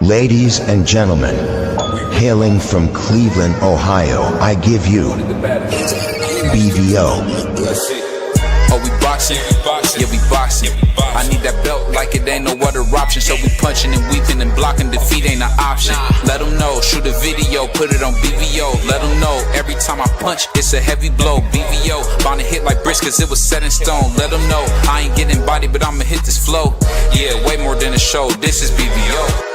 Ladies and gentlemen, hailing from Cleveland, Ohio, I give you BVO. Oh, we boxing? Yeah, we boxing. I need that belt like it ain't no other option. So we punching and weaving and blocking. Defeat ain't an option. Let them know, shoot a video, put it on BVO. Let them know, every time I punch, it's a heavy blow. BVO, bound to hit like bricks cause it was set in stone. Let them know, I ain't getting body, but I'ma hit this flow. Yeah, way more than a show, this is BVO.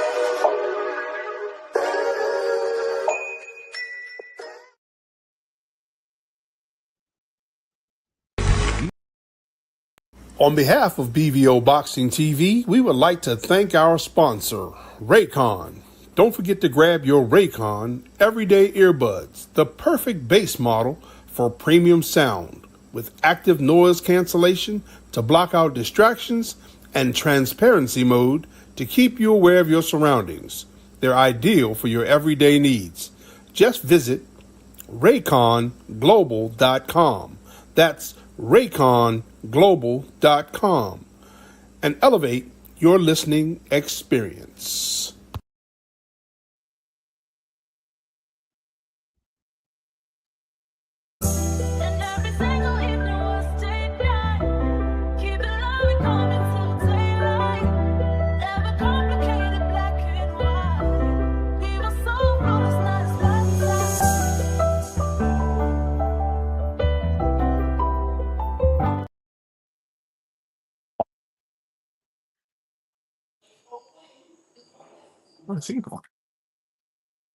On behalf of BVO Boxing TV, we would like to thank our sponsor, Raycon. Don't forget to grab your Raycon Everyday Earbuds, the perfect bass model for premium sound, with active noise cancellation to block out distractions and transparency mode to keep you aware of your surroundings. They're ideal for your everyday needs. Just visit rayconglobal.com. That's rayconglobal.com and elevate your listening experience.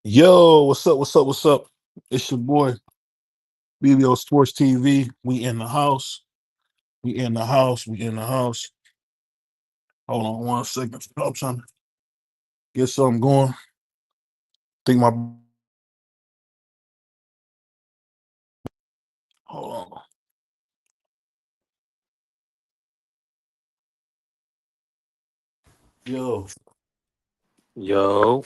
Yo, what's up? What's up? What's up? It's your boy, BBO Sports TV. We in the house. We in the house. We in the house. Hold on 1 second. I'm trying to get something going. Think my hold on. Yo, Yo,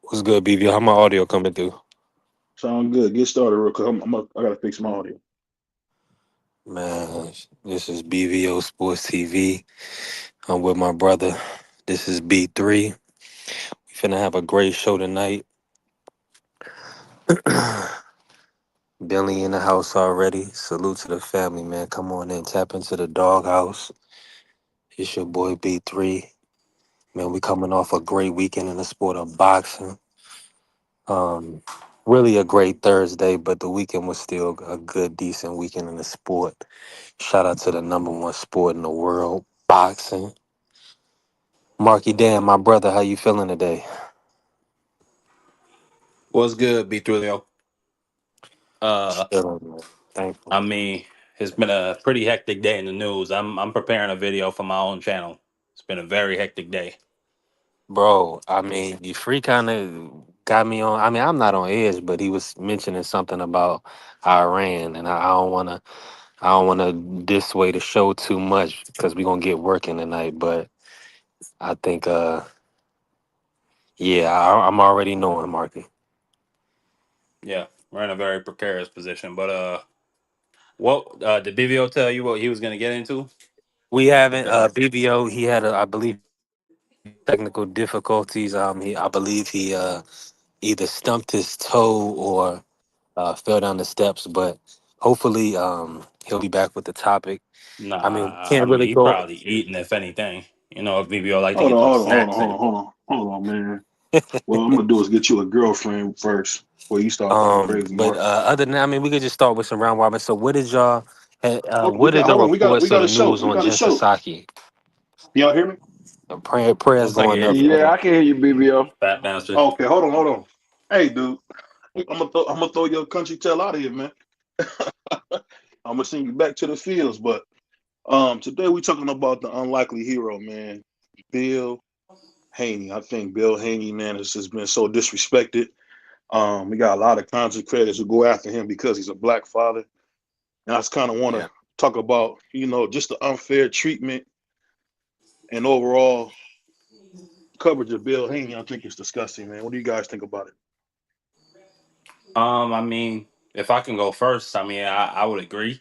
what's good, BV? How my audio coming through? sound good. Get started real quick. I gotta fix my audio. Man, this is BVO Sports TV. I'm with my brother. This is B3. We finna have a great show tonight. Billy in the house already. Salute to the family, man. Come on in, tap into the doghouse. It's your boy B3. Man, we coming off a great weekend in the sport of boxing. Um, really a great Thursday, but the weekend was still a good, decent weekend in the sport. Shout out to the number one sport in the world, boxing. Marky Dan, my brother, how you feeling today? What's good, B3? Chilling, man. Thankful. I mean, it's been a pretty hectic day in the news. I'm preparing a video for my own channel. It's been a very hectic day. Bro, I mean, you free kind of got me on. I mean, I'm not on edge, but he was mentioning something about Iran, and I don't want to dissuade the show too much because we're gonna get working tonight. But I think, yeah, I'm already knowing, Marky. Yeah, we're in a very precarious position. But what did BVO tell you what he was gonna get into? We haven't Because BBO. He had, I believe, technical difficulties. I believe he either stumped his toe or fell down the steps. But hopefully, he'll be back with the topic. I mean, nah, I can't mean really he go. probably eating if anything. You know, if BVO like to Hold get on, them hold on, hold on, snacks hold on, in. hold on, hold on, man. What I'm gonna do is get you a girlfriend first before you start talking crazy, But Mark. other than that, I mean, we could just start with some round robin. So, what did y'all? We What are got the hold on. We reports or got the a show. news We on got a Jen show. Psaki? Y'all hear me? Prayers Looks like he going up, has man. Yeah, I can hear you, BBO. fat bastard. Okay, hold on, hold on. Hey, dude, I'm gonna throw your country tail out of here, man. I'm gonna send you back to the fields, but today we're talking about the unlikely hero, man, Bill Haney. I think Bill Haney, man, has just been so disrespected. We got a lot of content creators who go after him because he's a black father, and I just kind of want Yeah. to talk about, just the unfair treatment and overall coverage of Bill Haney. I think it's disgusting, man. What do you guys think about it? I mean, if I can go first, I mean, I would agree.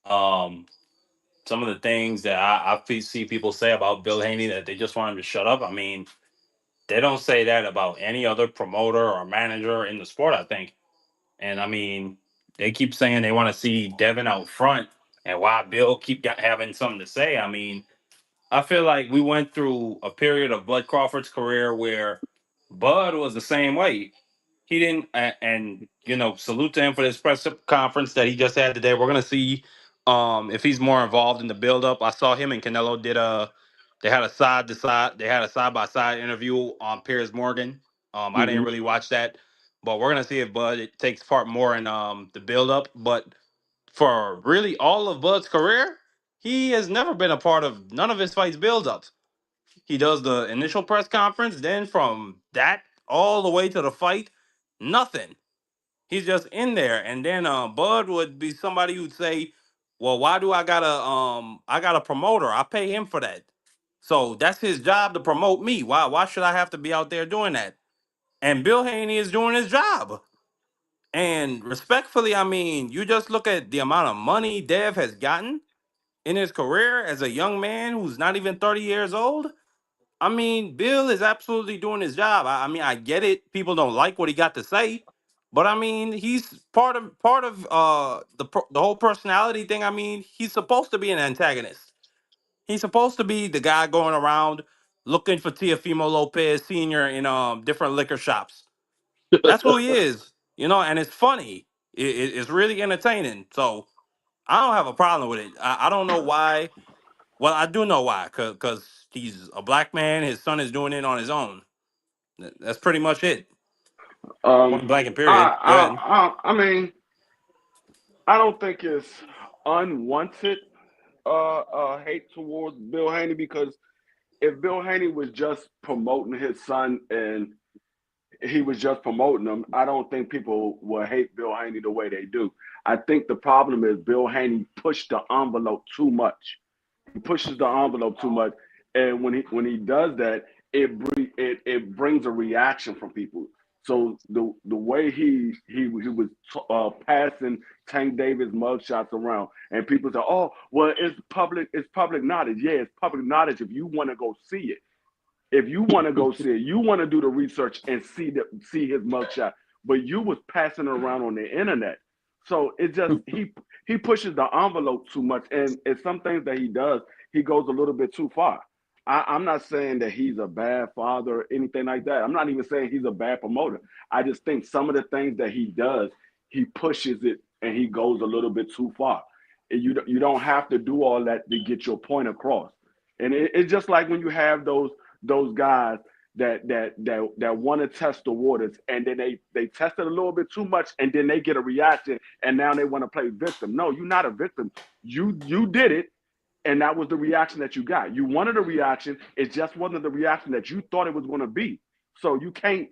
Um, some of the things that see people say about Bill Haney that they just want him to shut up. I mean, They don't say that about any other promoter or manager in the sport, I think. And I mean, they keep saying they want to see Devin out front, and why Bill keep having something to say. I mean, I feel like we went through a period of Bud Crawford's career where Bud was the same way. He didn't, and you know, salute to him for this press conference that he just had today. We're gonna see if he's more involved in the build-up. I saw him and Canelo did they had a side to side, they had a side by side interview on Piers Morgan. I didn't Hmm. really watch that, but we're gonna see if Bud takes part more in the build-up. But for really all of Bud's career, he has never been a part of none of his fights build-ups. He does the initial press conference, then from that all the way to the fight, nothing. He's just in there. And then Bud would be somebody who'd say, well, why do I got a promoter? I pay him for that. So that's his job to promote me. Why should I have to be out there doing that? And Bill Haney is doing his job. And respectfully, I mean, you just look at the amount of money Dev has gotten in his career as a young man who's not even 30 years old. I mean, Bill is absolutely doing his job. I mean, I get it. People don't like what he got to say, but I mean, he's part of the whole personality thing. I mean, he's supposed to be an antagonist. He's supposed to be the guy going around looking for Teofimo Lopez Sr. in different liquor shops. That's who he is, you know. And it's funny. It's really entertaining. So I don't have a problem with it. I don't know why. Well, I do know why, because he's a black man. His son is doing it on his own. That's pretty much it. Um, Point blank and period. Go ahead. I mean, I don't think it's unwanted hate towards Bill Haney because if Bill Haney was just promoting his son and he was just promoting him, I don't think people will hate Bill Haney the way they do. I think the problem is Bill Haney pushed the envelope too much. He pushes the envelope too much, and when he does that, it brings a reaction from people. So the way he was passing Tank Davis mugshots around, and people say, "Oh, well, it's public knowledge." Yeah, it's public knowledge if you want to go see it. If you want to go see it, you want to do the research and see his mugshot. But you was passing it around on the internet. So it just he pushes the envelope too much. And it's some things that he does, he goes a little bit too far. I'm not saying that he's a bad father or anything like that. I'm not even saying he's a bad promoter. I just think some of the things that he does, he pushes it and he goes a little bit too far. And you don't have to do all that to get your point across. And it's just like when you have those guys that want to test the waters and then they test it a little bit too much and then they get a reaction and now they want to play victim. No, you're not a victim. You did it and that was the reaction that you got. You wanted a reaction. It just wasn't the reaction that you thought it was going to be. So you can't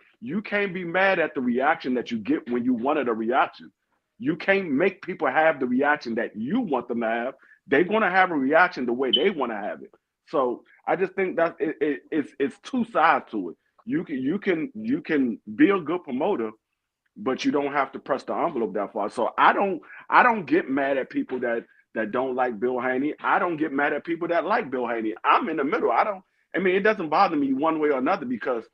be mad at the reaction that you get when you wanted a reaction. You can't make people have the reaction that you want them to have. They're going to have a reaction the way they want to have it. So I just think that it's two sides to it. You can be a good promoter, but you don't have to press the envelope that far. So I don't get mad at people that don't like Bill Haney. I don't get mad at people that like Bill Haney. I'm in the middle. I mean, it doesn't bother me one way or another because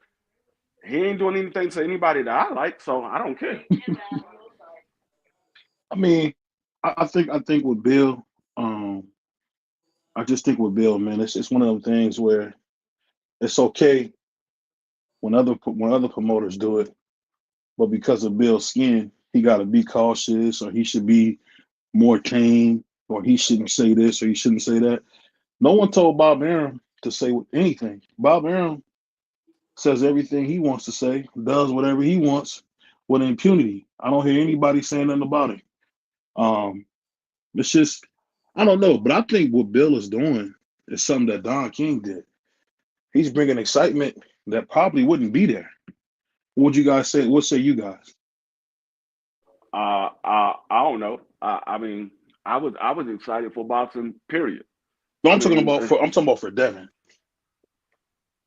he ain't doing anything to anybody that I like, so I don't care. I mean, I think with Bill, um, I just think with Bill, man, it's one of those things where it's okay when other promoters do it, but because of Bill's skin, he got to be cautious, or he should be more tame, or he shouldn't say this, or he shouldn't say that. No one told Bob Arum to say anything. Bob Arum says everything he wants to say, does whatever he wants with impunity. I don't hear anybody saying nothing about it. Um, it's just, I don't know, but I think what Bill is doing is something that Don King did. He's bringing excitement that probably wouldn't be there. What would you guys say? What say you guys? I don't know. I mean, I was excited for boxing. Period. No, I I'm talking mean, about for I'm talking about for Devin.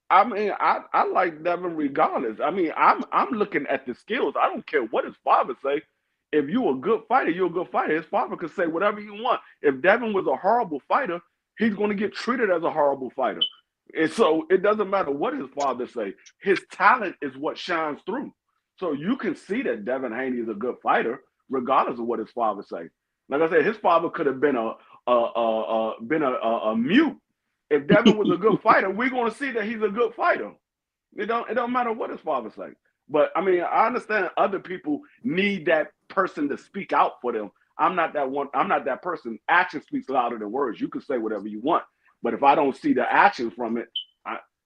I like Devin regardless. I mean, I'm looking at the skills. I don't care what his father say. If you a good fighter, you're a good fighter. His father could say whatever you want. If Devin was a horrible fighter, he's going to get treated as a horrible fighter. And so it doesn't matter what his father say. His talent is what shines through. So you can see that Devin Haney is a good fighter, regardless of what his father say. Like I said, his father could have been a mute. If Devin was a good fighter, we're going to see that he's a good fighter. It don't matter what his father say. But I mean, I understand other people need that person to speak out for them. I'm not that one. I'm not that person. Action speaks louder than words. You can say whatever you want, but if I don't see the action from it,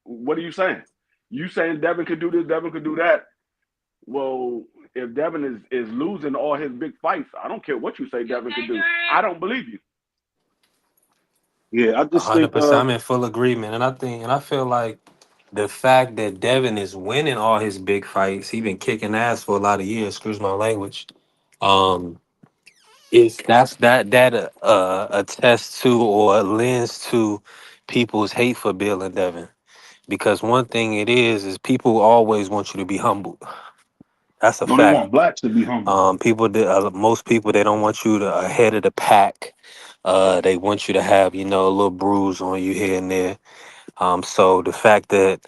what are you saying? You saying Devin could do this, Devin could do that. Well, if Devin is losing all his big fights, I don't care what you say Devin could do. I don't believe you. Yeah, I just think 100%. I'm in full agreement, and I feel like the fact that Devin is winning all his big fights, he been kicking ass for a lot of years. Excuse my language. Um, is that attests to or lends to people's hate for Bill and Devin? Because one thing it is people always want you to be humble. That's a no, they fact. want blacks to be humble. Most people they don't want you to ahead of the pack. They want you to have a little bruise on you here and there. So the fact that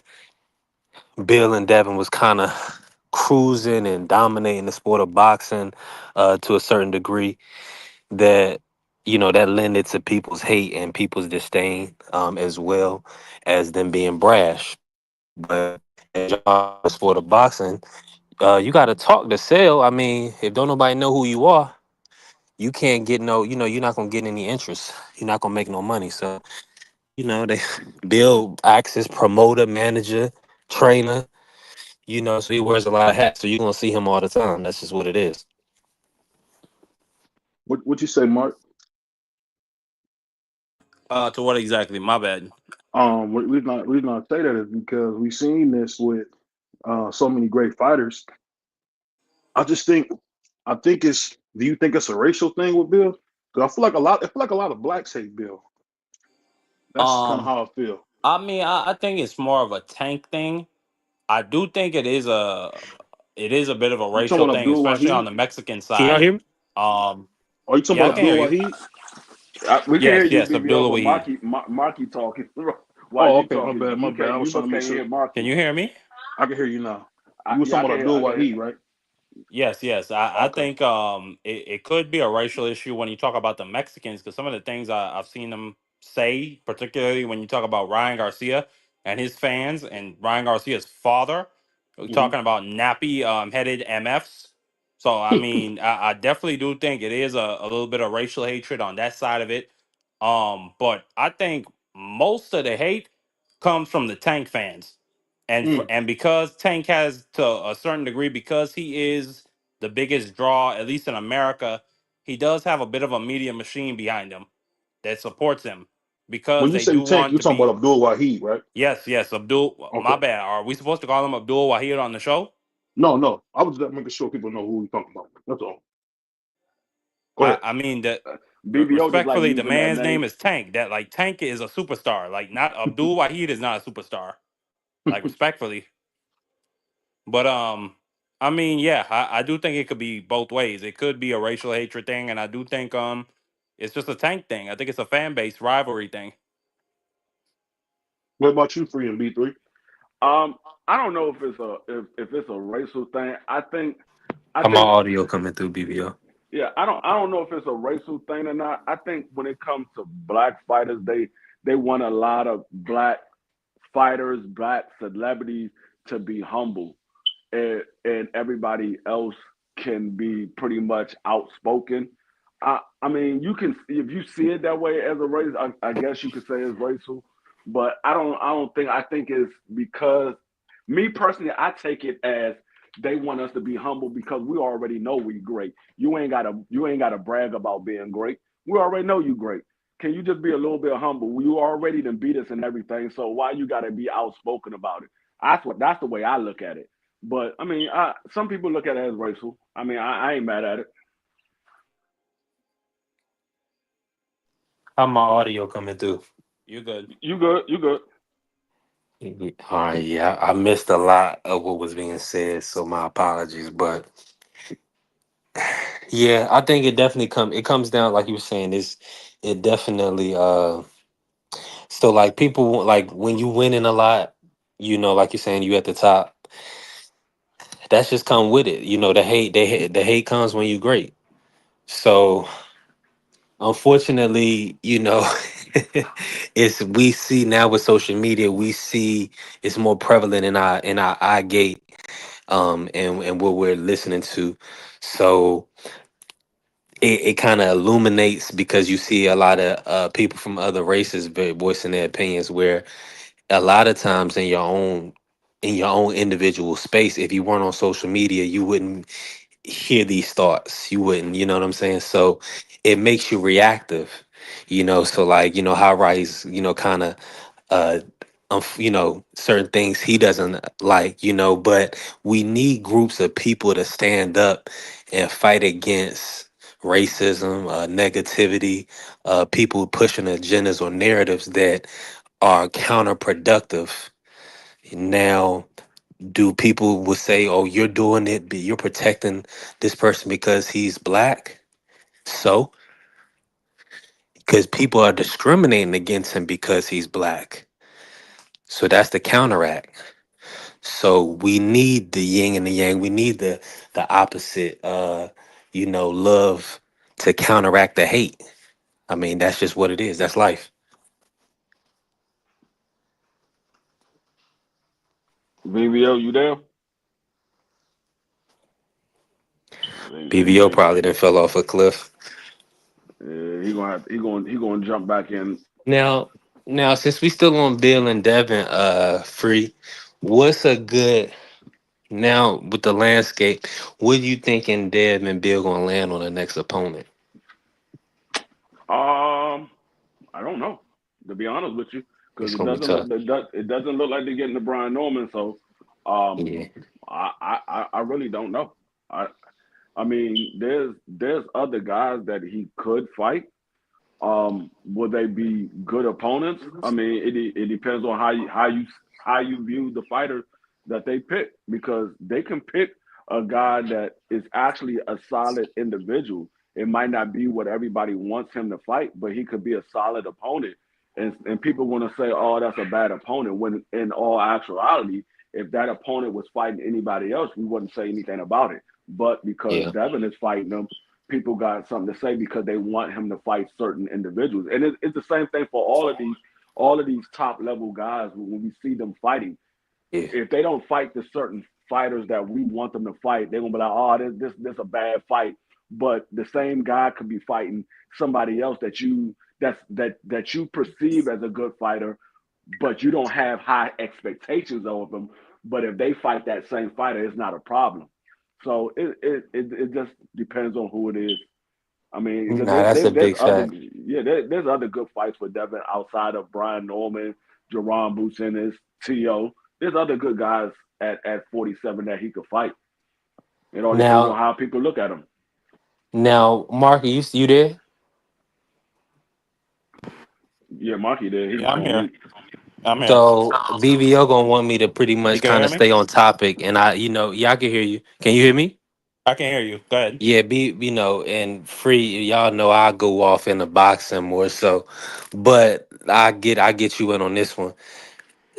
Bill and Devin was kind of cruising and dominating the sport of boxing to a certain degree, that that lended to people's hate and people's disdain, as well as them being brash. But as y'all the sport of boxing, you got to talk to sell. I mean, if don't nobody know who you are, you can't get no. You're not gonna get any interest. You're not gonna make no money. So they Bill acts as promoter, manager, trainer. So he wears a lot of hats. So you're gonna see him all the time. That's just what it is. What you say, Mark? To what exactly? My bad. Reason I say that is because we've seen this with so many great fighters. I just think I think it's. Do you think it's a racial thing with Bill? Because I feel like a lot of blacks hate Bill. That's kind of Um, how I feel. I mean, I think it's more of a tank thing. I do think it is a bit of a You talking racial about thing, Abdul especially on Wahid? the Mexican Can y'all side. hear me? Um, Are you talking yeah, I about can hear Abdul you. Wahid? We can hear Yes, you, yes, BBO, Abdullah but Wahid. Marky talking. Why Oh, you okay, my talking? bad, my You bad. can't. I You was trying must to make can't sure. hear Can Marky. you hear me? I can hear you now. You was Yeah, talking I about can. Abdul I can. Wahid, right? Yes, yes. I Okay. think it could be a racial issue when you talk about the Mexicans, because some of the things I've seen them say, particularly when you talk about Ryan Garcia and his fans and Ryan Garcia's father, we're Hmm. talking about nappy headed MFs. So I mean, I definitely do think it is a little bit of racial hatred on that side of it. But I think most of the hate comes from the Tank fans, Mm. and because Tank has to a certain degree, because he is the biggest draw, at least in America, he does have a bit of a media machine behind him that supports him because When you they say do tank, want you're to talking about be. Abdul Wahid, right? Yes, yes, Abdul. My Okay. bad. Are we supposed to call him Abdul Wahid on the show? No, no. I was just making sure people know who we talking about. That's all. Go I, ahead. I mean that. BBO just like Respectfully, the using that man's name name. is Tank. That like Tank is a superstar. Like not Abdul Wahid is not a superstar. Like respectfully, but I mean, yeah, I do think it could be both ways. It could be a racial hatred thing, and I do think it's just a Tank thing. I think it's a fan base rivalry thing. What about you, Free and B3? Um, I don't know if it's a racial thing. I How my think audio coming through, BBO? yeah. I don't know if it's a racial thing or not. I think when it comes to black fighters, they want a lot of black fighters, black celebrities to be humble, and everybody else can be pretty much outspoken. I mean, you can if you see it that way as a race, I guess you could say it's racial, but I don't think I think it's because me personally, I take it as they want us to be humble because we already know we great. You ain't gotta brag about being great. We already know you great. Can you just be a little bit humble? You already done beat us and everything, so why you gotta be outspoken about it? That's the way I look at it. But I mean, some people look at it as racial. I mean, I ain't mad at it. How my audio coming through? You good? You good? You good? All right, yeah, I missed a lot of what was being said, so my apologies. But yeah, I think it definitely comes down like you were saying. It definitely So like people like when you winning a lot, like you're saying, you at the top. That's just come with it. The hate comes when you great. So unfortunately, it's we see now with social media, we see it's more prevalent in our eye gate, and what we're listening to. So it kind of illuminates because you see a lot of people from other races voicing their opinions, where a lot of times in your own individual space, if you weren't on social media, you wouldn't hear these thoughts. You wouldn't, you know what I'm saying? So it makes you reactive, so like, how Rice, kind of uh certain things he doesn't like, but we need groups of people to stand up and fight against racism, negativity, people pushing agendas or narratives that are counterproductive. Now, do people will say, "Oh, you're doing it, but you're protecting this person because he's black"? So, because people are discriminating against him because he's black. So that's the counteract. So we need the yin and the yang. We need the opposite, love to counteract the hate. I mean, that's just what it is. That's life. VVO, you there? BVO probably done fell off a cliff. He gonna jump back in. Now, now, since we still on Bill and Devin, free, what's a good now with the landscape? What do you thinking Dev and Bill gonna land on the next opponent? Um, I don't know, to be honest with you, because It's gonna be tough. it doesn't look like they're getting to Brian Norman. So, Yeah, I really don't know. I I mean, there's other guys that he could fight. Will they be good opponents? I mean, it depends on how you view the fighter that they pick, because they can pick a guy that is actually a solid individual. It might not be what everybody wants him to fight, but he could be a solid opponent. And people want to say, "Oh, that's a bad opponent." When in all actuality, if that opponent was fighting anybody else, we wouldn't say anything about it. But because yeah, Devin is fighting them, people got something to say because they want him to fight certain individuals. And it's the same thing for all of these top level guys. When we see them fighting, yeah, if they don't fight the certain fighters that we want them to fight, they're gonna be like, "Oh, this a bad fight." But the same guy could be fighting somebody else that you perceive as a good fighter, but you don't have high expectations of them. But if they fight that same fighter, it's not a problem. So it just depends on who it is. I mean, because nah, that's a there's big other, fact. there's other good fights for Devin outside of Brian Norman, Jerron Buchanan, T.O. There's other good guys at 47 that he could fight. It all depends on Now, how people look at him. Mark, you there? Yeah, Marky there. He Yeah, was I'm on here. mute. I'm here. So BBO gonna want me to pretty You much can kind hear of me? stay on topic, and yeah, I can hear you. Can you hear me? I can hear you. Go ahead. Yeah, and free. Y'all know I go off in the boxing more so, but I get you in on this one.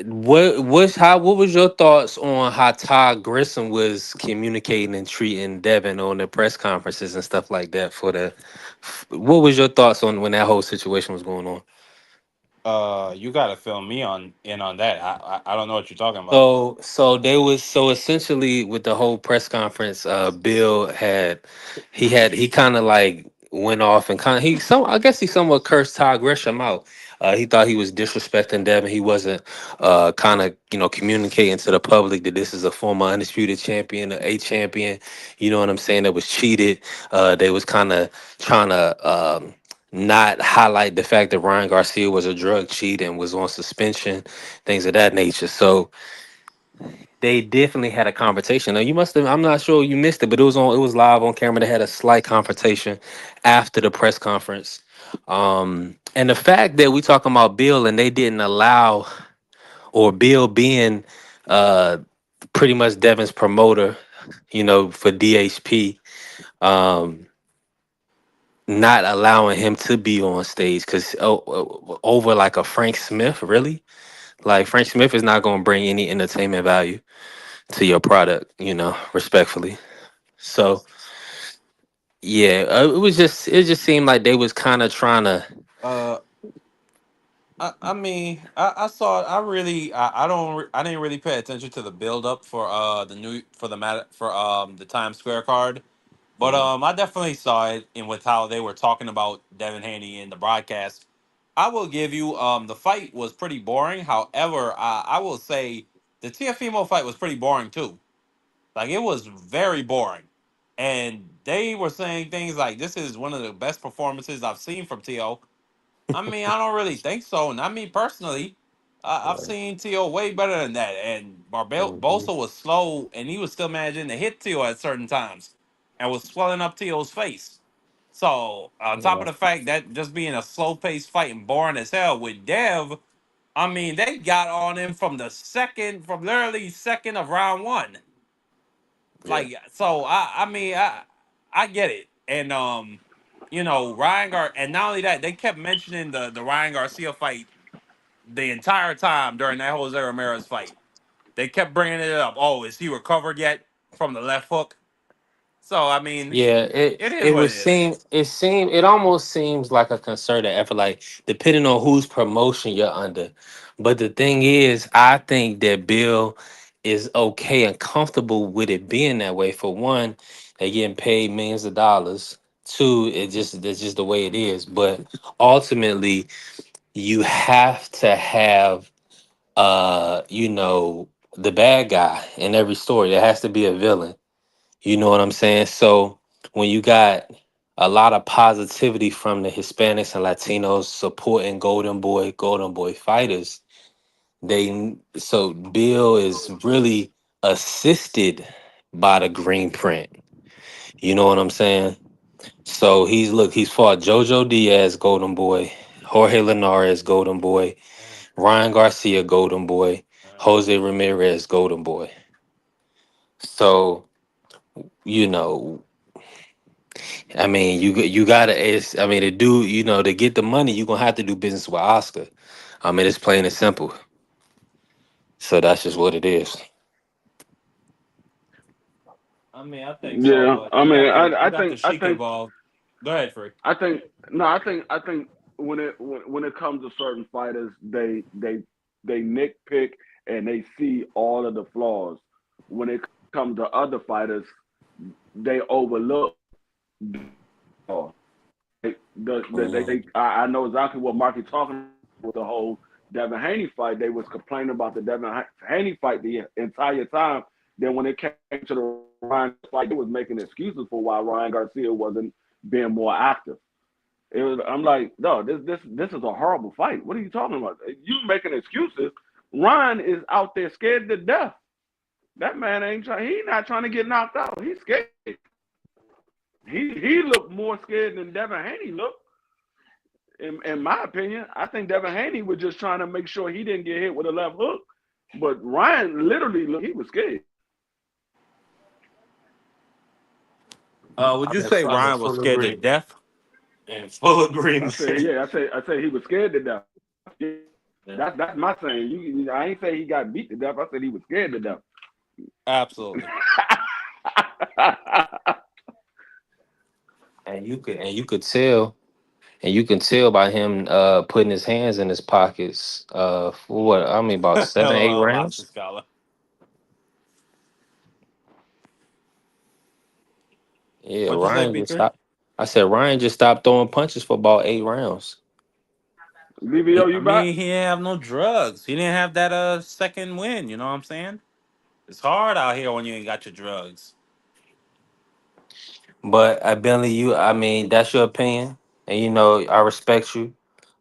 What was your thoughts on how Todd Grissom was communicating and treating Devin on the press conferences and stuff like that what was your thoughts on when that whole situation was going on? You gotta fill me on in on that. I don't know what you're talking about. So essentially with the whole press conference, Bill he kind of like went off and kind of I guess he somewhat cursed Todd Grisham out. He thought he was disrespecting Devin. He wasn't kind of communicating to the public that this is a former undisputed champion, a champion. You know what I'm saying? That was cheated. They was kind of trying to not highlight the fact that Ryan Garcia was a drug cheat and was on suspension, things of that nature. So they definitely had a confrontation. Now you must have. I'm not sure you missed it, but it was live on camera. They had a slight confrontation after the press conference. And the fact that we talking about Bill and they didn't allow, or Bill being uh pretty much Devin's promoter, for DHP. Um not allowing him to be on stage because over like a Frank Smith, really, like Frank Smith is not going to bring any entertainment value to your product, respectfully. So yeah, it just seemed like they was kind of trying to. Uh, I mean, I saw. I don't. I didn't really pay attention to the build up for the new for the for the Times Square card, but Mhm. I definitely saw it in with how they were talking about Devin Haney in the broadcast. I will give you the fight was pretty boring. However, I will say the Tiafimo fight was pretty boring too. Like it was very boring, and they were saying things like, "This is one of the best performances I've seen from Tio." I mean, I don't really think so. Not me personally. I've Yeah. seen Tio way better than that. And Mhm. Bosa was slow, and he was still managing to hit Tio at certain times, and was swelling up Tio's face. So, on top Yeah. of the fact that just being a slow paced fight and boring as hell with Dev, I mean, they got on him from literally second of round one. Yeah. Like, so I mean, I get it. And Ryan and not only that, they kept mentioning the Ryan Garcia fight the entire time during that Jose Ramirez fight. They kept bringing it up. Oh, is he recovered yet from the left hook? So I mean, Yeah, it is it what would it is. seem it almost seems like a concerted effort, like depending on whose promotion you're under. But the thing is, I think that Bill is okay and comfortable with it being that way. For one, they getting paid millions of dollars. Two, that's just the way it is. But ultimately, you have to have the bad guy in every story. There has to be a villain. You know what I'm saying? So when you got a lot of positivity from the Hispanics and Latinos supporting Golden Boy fighters, so Bill is really assisted by the green print. You know what I'm saying? So he's fought Jojo Diaz, Golden Boy, Jorge Linares, Golden Boy, Ryan Garcia, Golden Boy, Jose Ramirez, Golden Boy. So, you know, I mean, you gotta. I mean, to get the money, you gonna have to do business with Oscar. I mean, it's plain and simple. So that's just what it is. I mean, I think so, Yeah, but I mean, you I got think the Sheik involved. Go ahead, Free. I think no, I think when it comes to certain fighters, they nitpick and they see all of the flaws. When it comes to other fighters, they overlook flaws. Like Mhm. I know exactly what Marky talking about with the whole Devin Haney fight. They was complaining about the Devin Haney fight the entire time. Then when it came to the Ryan fight, they was making excuses for why Ryan Garcia wasn't being more active. I'm like, no, this is a horrible fight. What are you talking about? You making excuses. Ryan is out there scared to death. That man ain't trying. He not trying to get knocked out. He's scared. He looked more scared than Devin Haney looked. In my opinion, I think Devin Haney was just trying to make sure he didn't get hit with a left hook. But Ryan literally looked. He was scared. Would you I'm in, say I'm in Ryan was full scared to agreement. death? In full agreement. I said he was scared to death. Yeah, Yeah. that's my saying. I ain't say he got beat to death. I said he was scared to death. Absolutely. And you can tell by him putting his hands in his pockets for what I mean about seven, eight LOL, Oscar rounds. Scholar. Yeah, What you say, Ryan just B3? stopped. I said Ryan just stopped throwing punches for about 8 rounds. BBO, I you back? mean, he didn't have no drugs. He didn't have that second win. You know what I'm saying? It's hard out here when you ain't got your drugs. But Bentley, I mean, that's your opinion, and I respect you.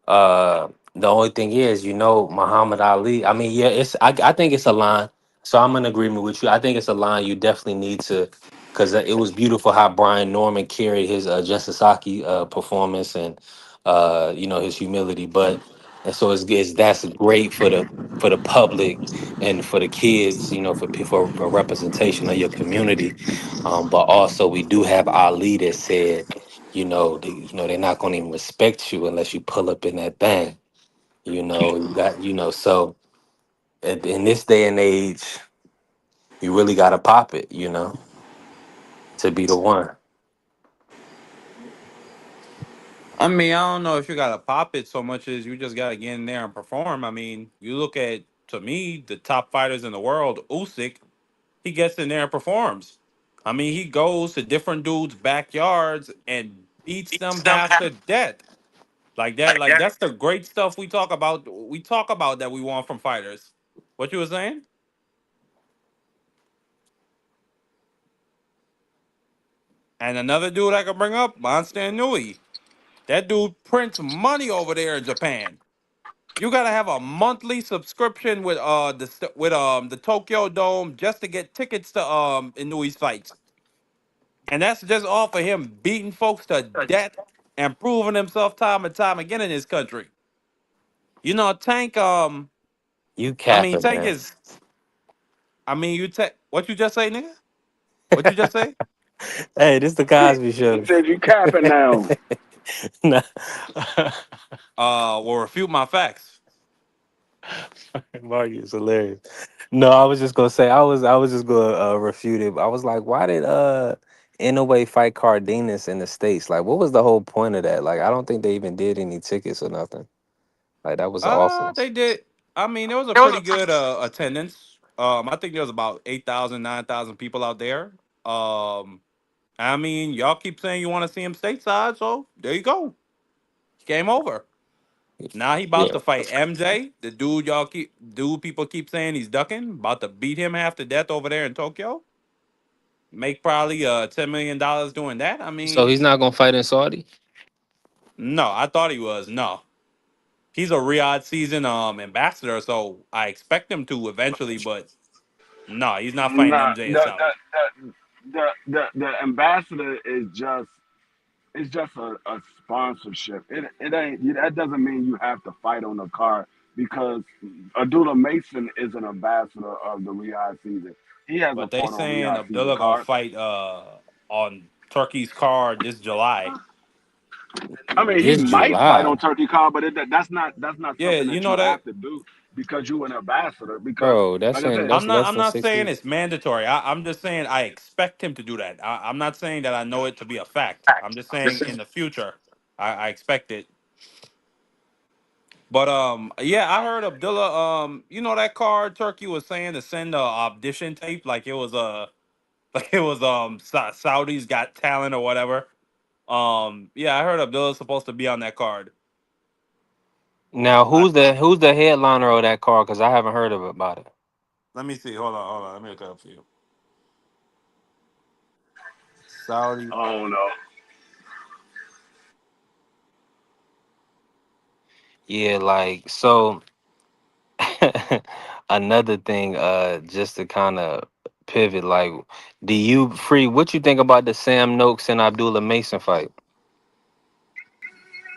The only thing is, Muhammad Ali. I mean, yeah, I think it's a line. So I'm in agreement with you. I think it's a line you definitely need to, because it was beautiful how Brian Norman carried his Justice Saki performance and his humility. But and so it's that's great for the public and for the kids. For a representation of your community. But also we do have Ali that said, they're not gonna even respect you unless you pull up in that thing. So in this day and age, you really gotta pop it, to be the one. I mean, I don't know if you gotta pop it so much as you just gotta get in there and perform. I mean, you look at, to me, the top fighters in the world, Usyk, he gets in there and performs. I mean, he goes to different dudes' backyards and beats them half to death. Like that, like that's the great stuff we talk about. We talk about that we want from fighters. What you were saying? And another dude I could bring up, Monster Nui. That dude prints money over there in Japan. You gotta have a monthly subscription with the Tokyo Dome just to get tickets to Inui's fights, and that's just all for him beating folks to death and proving himself time and time again in his country. Tank. You I mean, capping, Tank man. is. I mean, you take what you just say, nigga. What you just say? Hey, this the Cosby He Show. said you capping now. Nah. Will refute my facts. Mark is hilarious. No, I was just gonna say I was just gonna refute it. I was like, why did Inoue fight Cardenas in the States? Like, what was the whole point of that? Like, I don't think they even did any tickets or nothing. Like, that was awesome. They did. I mean, it was a pretty good attendance. I think there was about 8,000, 9,000 people out there. Um, I mean, y'all keep saying you want to see him stateside, so there you go. Game over. Now he about Yeah. to fight MJ, the dude people keep saying he's ducking, about to beat him half to death over there in Tokyo. Make probably $10 million doing that. I So mean, he's not gonna fight in Saudi? no, I thought he was. No. He's a Riyadh season ambassador, so I expect him to eventually, but no, he's not fighting Nah, MJ in Saudi. the ambassador is just it's just a sponsorship. It ain't that doesn't mean you have to fight on the card because Abdullah Mason is an ambassador of the Riyadh season. He hasn't But they fought on saying Riyadh season Abdullah gonna card. fight on Turkey's card this July. I mean, he This might fight July. on Turkey card, but that's not Yeah, something you that know you that. have to do because you're an ambassador. Because, Bro, like I said, that's less I'm than not 6 saying weeks. it's mandatory. I'm just saying I expect him to do that. I'm not saying that I know it to be a fact. I'm just saying in the future, I expect it. But yeah, I heard Abdullah. That card Turkey was saying to send a audition tape, like it was like it was Saudi's Got Talent or whatever. Yeah, I heard Abdullah's supposed to be on that card. Now, I, who's the headliner of that card? Because I haven't heard about it. Let me see. Hold on. Let me look it up for you. Saudi. I don't know. Yeah, like so. Another thing, just to kind of pivot, like, what you think about the Sam Noakes and Abdullah Mason fight?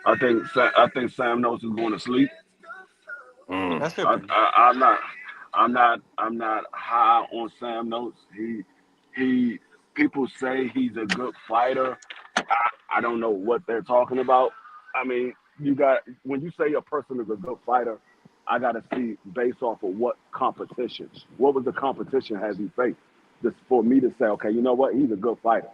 I think Sam knows is going to sleep. Mm. That should I, be. I, I'm not. I'm not high on Sam Notes. He. People say he's a good fighter. I don't know what they're talking about. I mean, you got when you say a person is a good fighter, I got to see based off of what competition. What was the competition has he faced? Just for me to say, okay, you know what, he's a good fighter.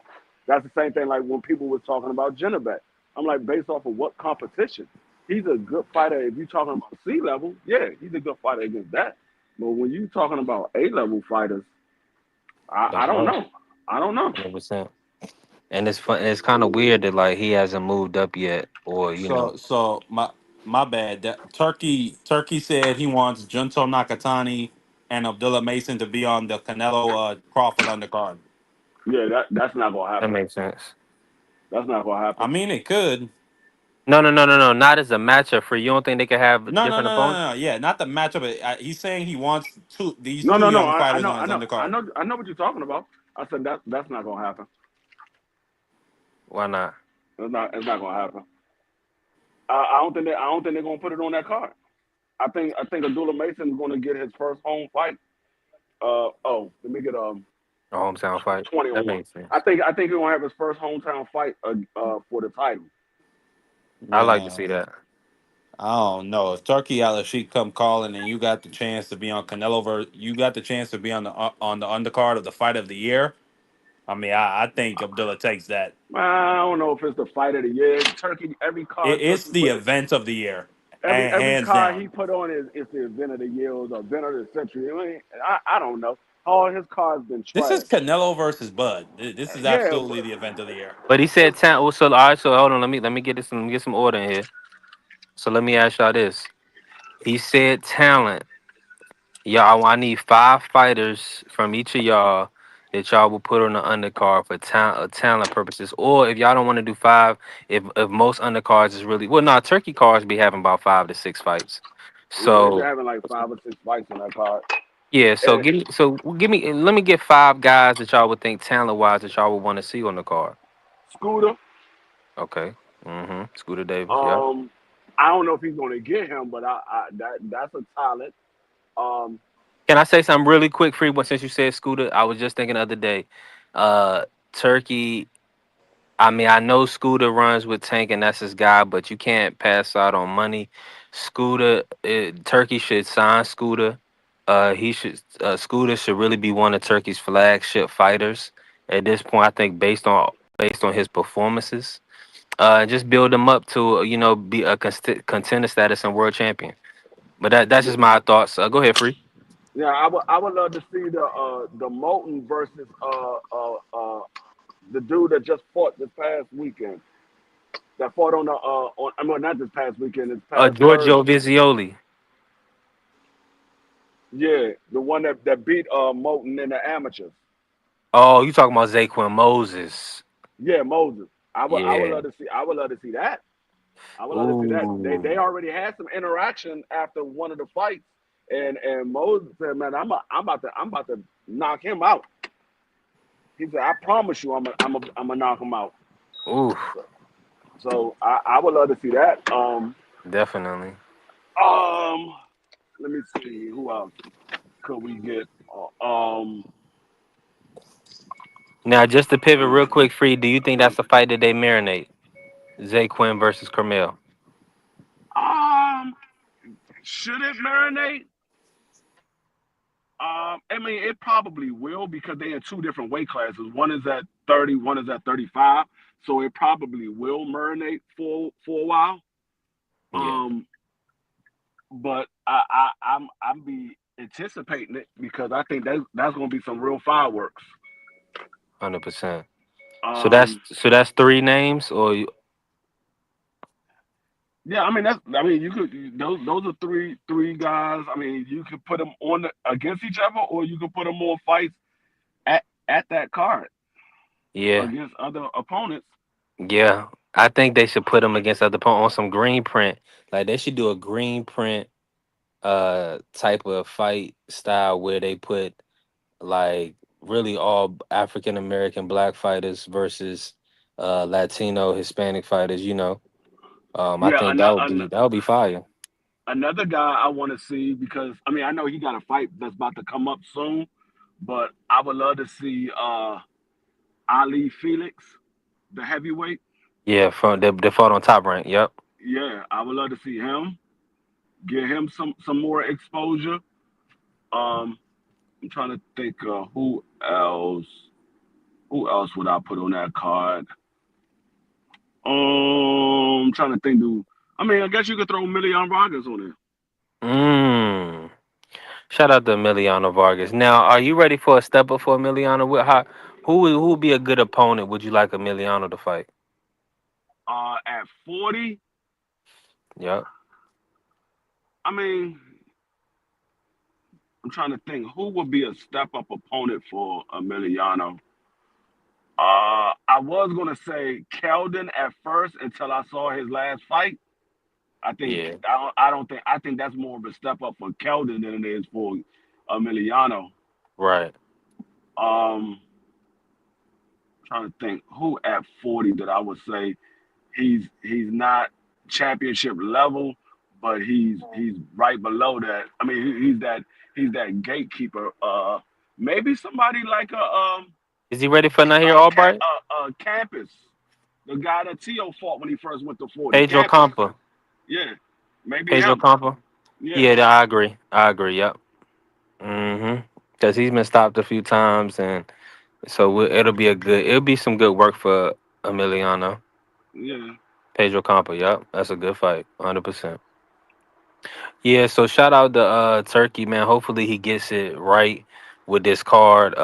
That's the same thing like when people were talking about Jennebec. I'm like, based off of what competition? He's a good fighter. If you're talking about C level, yeah, he's a good fighter against that. But when you're talking about A level fighters, I Don't don't know. know. I don't know. 100%. And it's fun. It's kind of weird that like he hasn't moved up yet, or So my bad. Turkey said he wants Junto Nakatani and Abdullah Mason to be on the Canelo Crawford undercard. Yeah, that's not gonna that happen. makes sense. That's not gonna I happen. mean, it could. No, no, no, no, no. Not as a matchup for you. Don't think they could have No, no, different no, no, opponents? no. Yeah, not the matchup. He's saying he wants these No, two no, no. young I fighters know, on I his know, I undercard. know, I know what you're talking about. I said that's not gonna happen. Why not? It's not gonna happen. I don't think they're gonna put it on that card. I think Abdullah Mason is gonna get his first home fight. Let me get. A hometown fight. 20 That on one. makes sense. I think he's gonna have his first hometown fight for the title. I like to Man, see that. I don't know if Turkey Al Sheik come calling and you got the chance to be on you got the chance to be on the undercard of the fight of the year. I mean, I think Abdullah takes that. I don't know if it's the fight of the year. Turkey, every card It's Turkey the put it, event of the year, every hands card he down. put on is the event of the year or the event of the century. I don't know. All his cards been This is trash. Canelo versus Bud. This is Yeah, absolutely the event of the year. But he but said talent. So all right. So hold on. Let me get this. Let me get some order in here. So let me ask y'all this. He said talent. Y'all, I need 5 fighters from each of y'all that y'all will put on the undercard for talent purposes. Or if y'all don't want to do 5, if most undercards is really well, no, turkey cards be having about 5 to 6 fights. yeah, they've been So having like 5 or 6 fights on that card. yeah, And give me let me get 5 guys that y'all would think talent wise that y'all would want to see on the card. Scooter, Okay. Scooter Davis. Yeah. um, I don't know if he's gonna get him, but that's a talent. Um, Can I say something really quick, Free? But since you said Scooter, I was just thinking the other day. Turkey. I mean, I know Scooter runs with Tank, and that's his guy, but you can't pass out on money. Turkey should sign Scooter. Scooter should really be one of Turkey's flagship fighters at this point. I think based on his performances, just build him up to be a contender status and world champion. But that's just my thoughts. Go ahead, Free. yeah, I would love to see the Moulton versus the dude that just fought this past weekend. That fought on the on I mean not this past weekend, this past Giorgio Thursday. Vizioli. Yeah, the one that beat Moulton in the amateurs. Oh, you talking about Zaquin Moses? Yeah, Moses. I would Yeah. love to see that. I would love to see that. They Ooh. already had some interaction after one of the fights, and Moses said, "Man, I'm about to knock him out." He said, "I promise you, I'm gonna knock him out." Ooh. So I would love to see that. Definitely. Um, let me see who else could we get. Um, Now, just to pivot let me real see. quick, Free, do you think that's a fight that they marinate? Zaquin versus Carmel. Um, should it marinate? I mean, it probably will because they're in 2 different weight classes. One is at 30, one is at 35. So it probably will marinate for a while. Yeah, Um, but I'm be anticipating it because I think that's gonna be some real fireworks. 100%. So that's Um, so that's 3 names, or yeah, I mean you could those are three guys. I mean, you could put them against each other, or you could put them on fights at that card yeah, against other opponents. yeah. I think they should put them against other on some green print. Like they should do a green print type of fight style where they put like really all African American black fighters versus Latino Hispanic fighters. I Yeah, think that would be fire. another guy I want to see because I mean I know he got a fight that's about to come up soon, but I would love to see Ali Felix, the heavyweight. Yeah, from they fought on Top Rank. Yep. Yeah, I would love to see him. Get him some more exposure. Um, I'm trying to think who else. Who else would I put on that card? I'm trying to think. I mean, I guess you could throw Million Vargas on there. Mm. Shout out to Emiliano Vargas. Now, are you ready for a step up for Emiliano? Who would be a good opponent? Would you like Emiliano to fight? At 40, Yep. I mean, I'm trying to think who would be a step up opponent for Emiliano. I was gonna say Keldon at first until I saw his last fight. Yeah. I think that's more of a step up for Keldon than it is for Emiliano. Right. Um, trying to think who at 40 that I would say he's not championship level, but he's right below that. I mean, he's that gatekeeper. maybe somebody like Is he ready for Nahir Camp, Albright? Campus, the guy that Tio fought when he first went to 40. Pedro Campus, Campa. yeah, maybe Pedro him. Campa. Yeah, Yeah, I agree. I agree. Yep. Because he's been stopped a few times, and so it'll be some good work for Emiliano. yeah. Pedro Campa. Yep, that's a good fight. 100%. Yeah. So shout out to Turkey, man. Hopefully he gets it right with this card.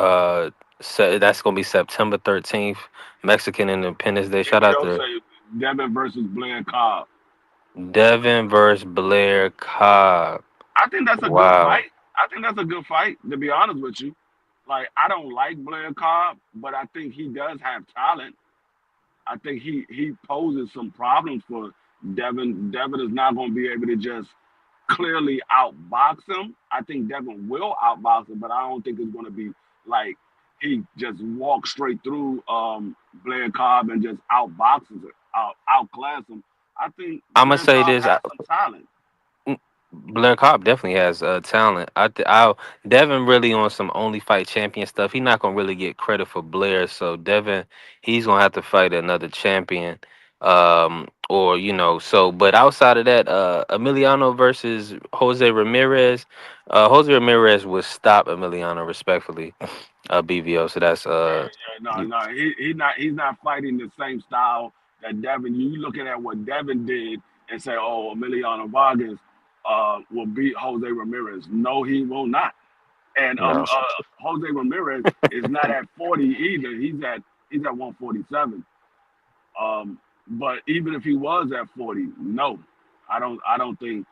That's gonna be September 13th, Mexican Independence Day. Shout out BBO to say Devin versus Blair Cobb. Devin versus Blair Cobb. I think that's a good Wow. fight. I think that's a good fight, to be honest with you. Like, I don't like Blair Cobb, but I think he does have talent. I think he poses some problems for Devin. Devin is not going to be able to just clearly outbox him. I think Devin will outbox him, but I don't think it's going to be like he just walks straight through Blair Cobb and just outboxes it, outclass him. I think I'm gonna Blair say Cobb this. has some talent. Blair Cobb definitely has talent. I Devin really on some only fight champion stuff. He's not gonna really get credit for Blair. So Devin, he's gonna have to fight another champion, or So, but outside of that, Emiliano versus Jose Ramirez. Jose Ramirez would stop Emiliano respectfully. BVO. So that's No, you- no, he's not fighting the same style that Devin. You looking at what Devin did and say, oh, Emiliano Vargas will beat Jose Ramirez. No, he will not. And no. Jose Ramirez is not at 40 either. He's at 147. But even if he was at 40, no, I don't think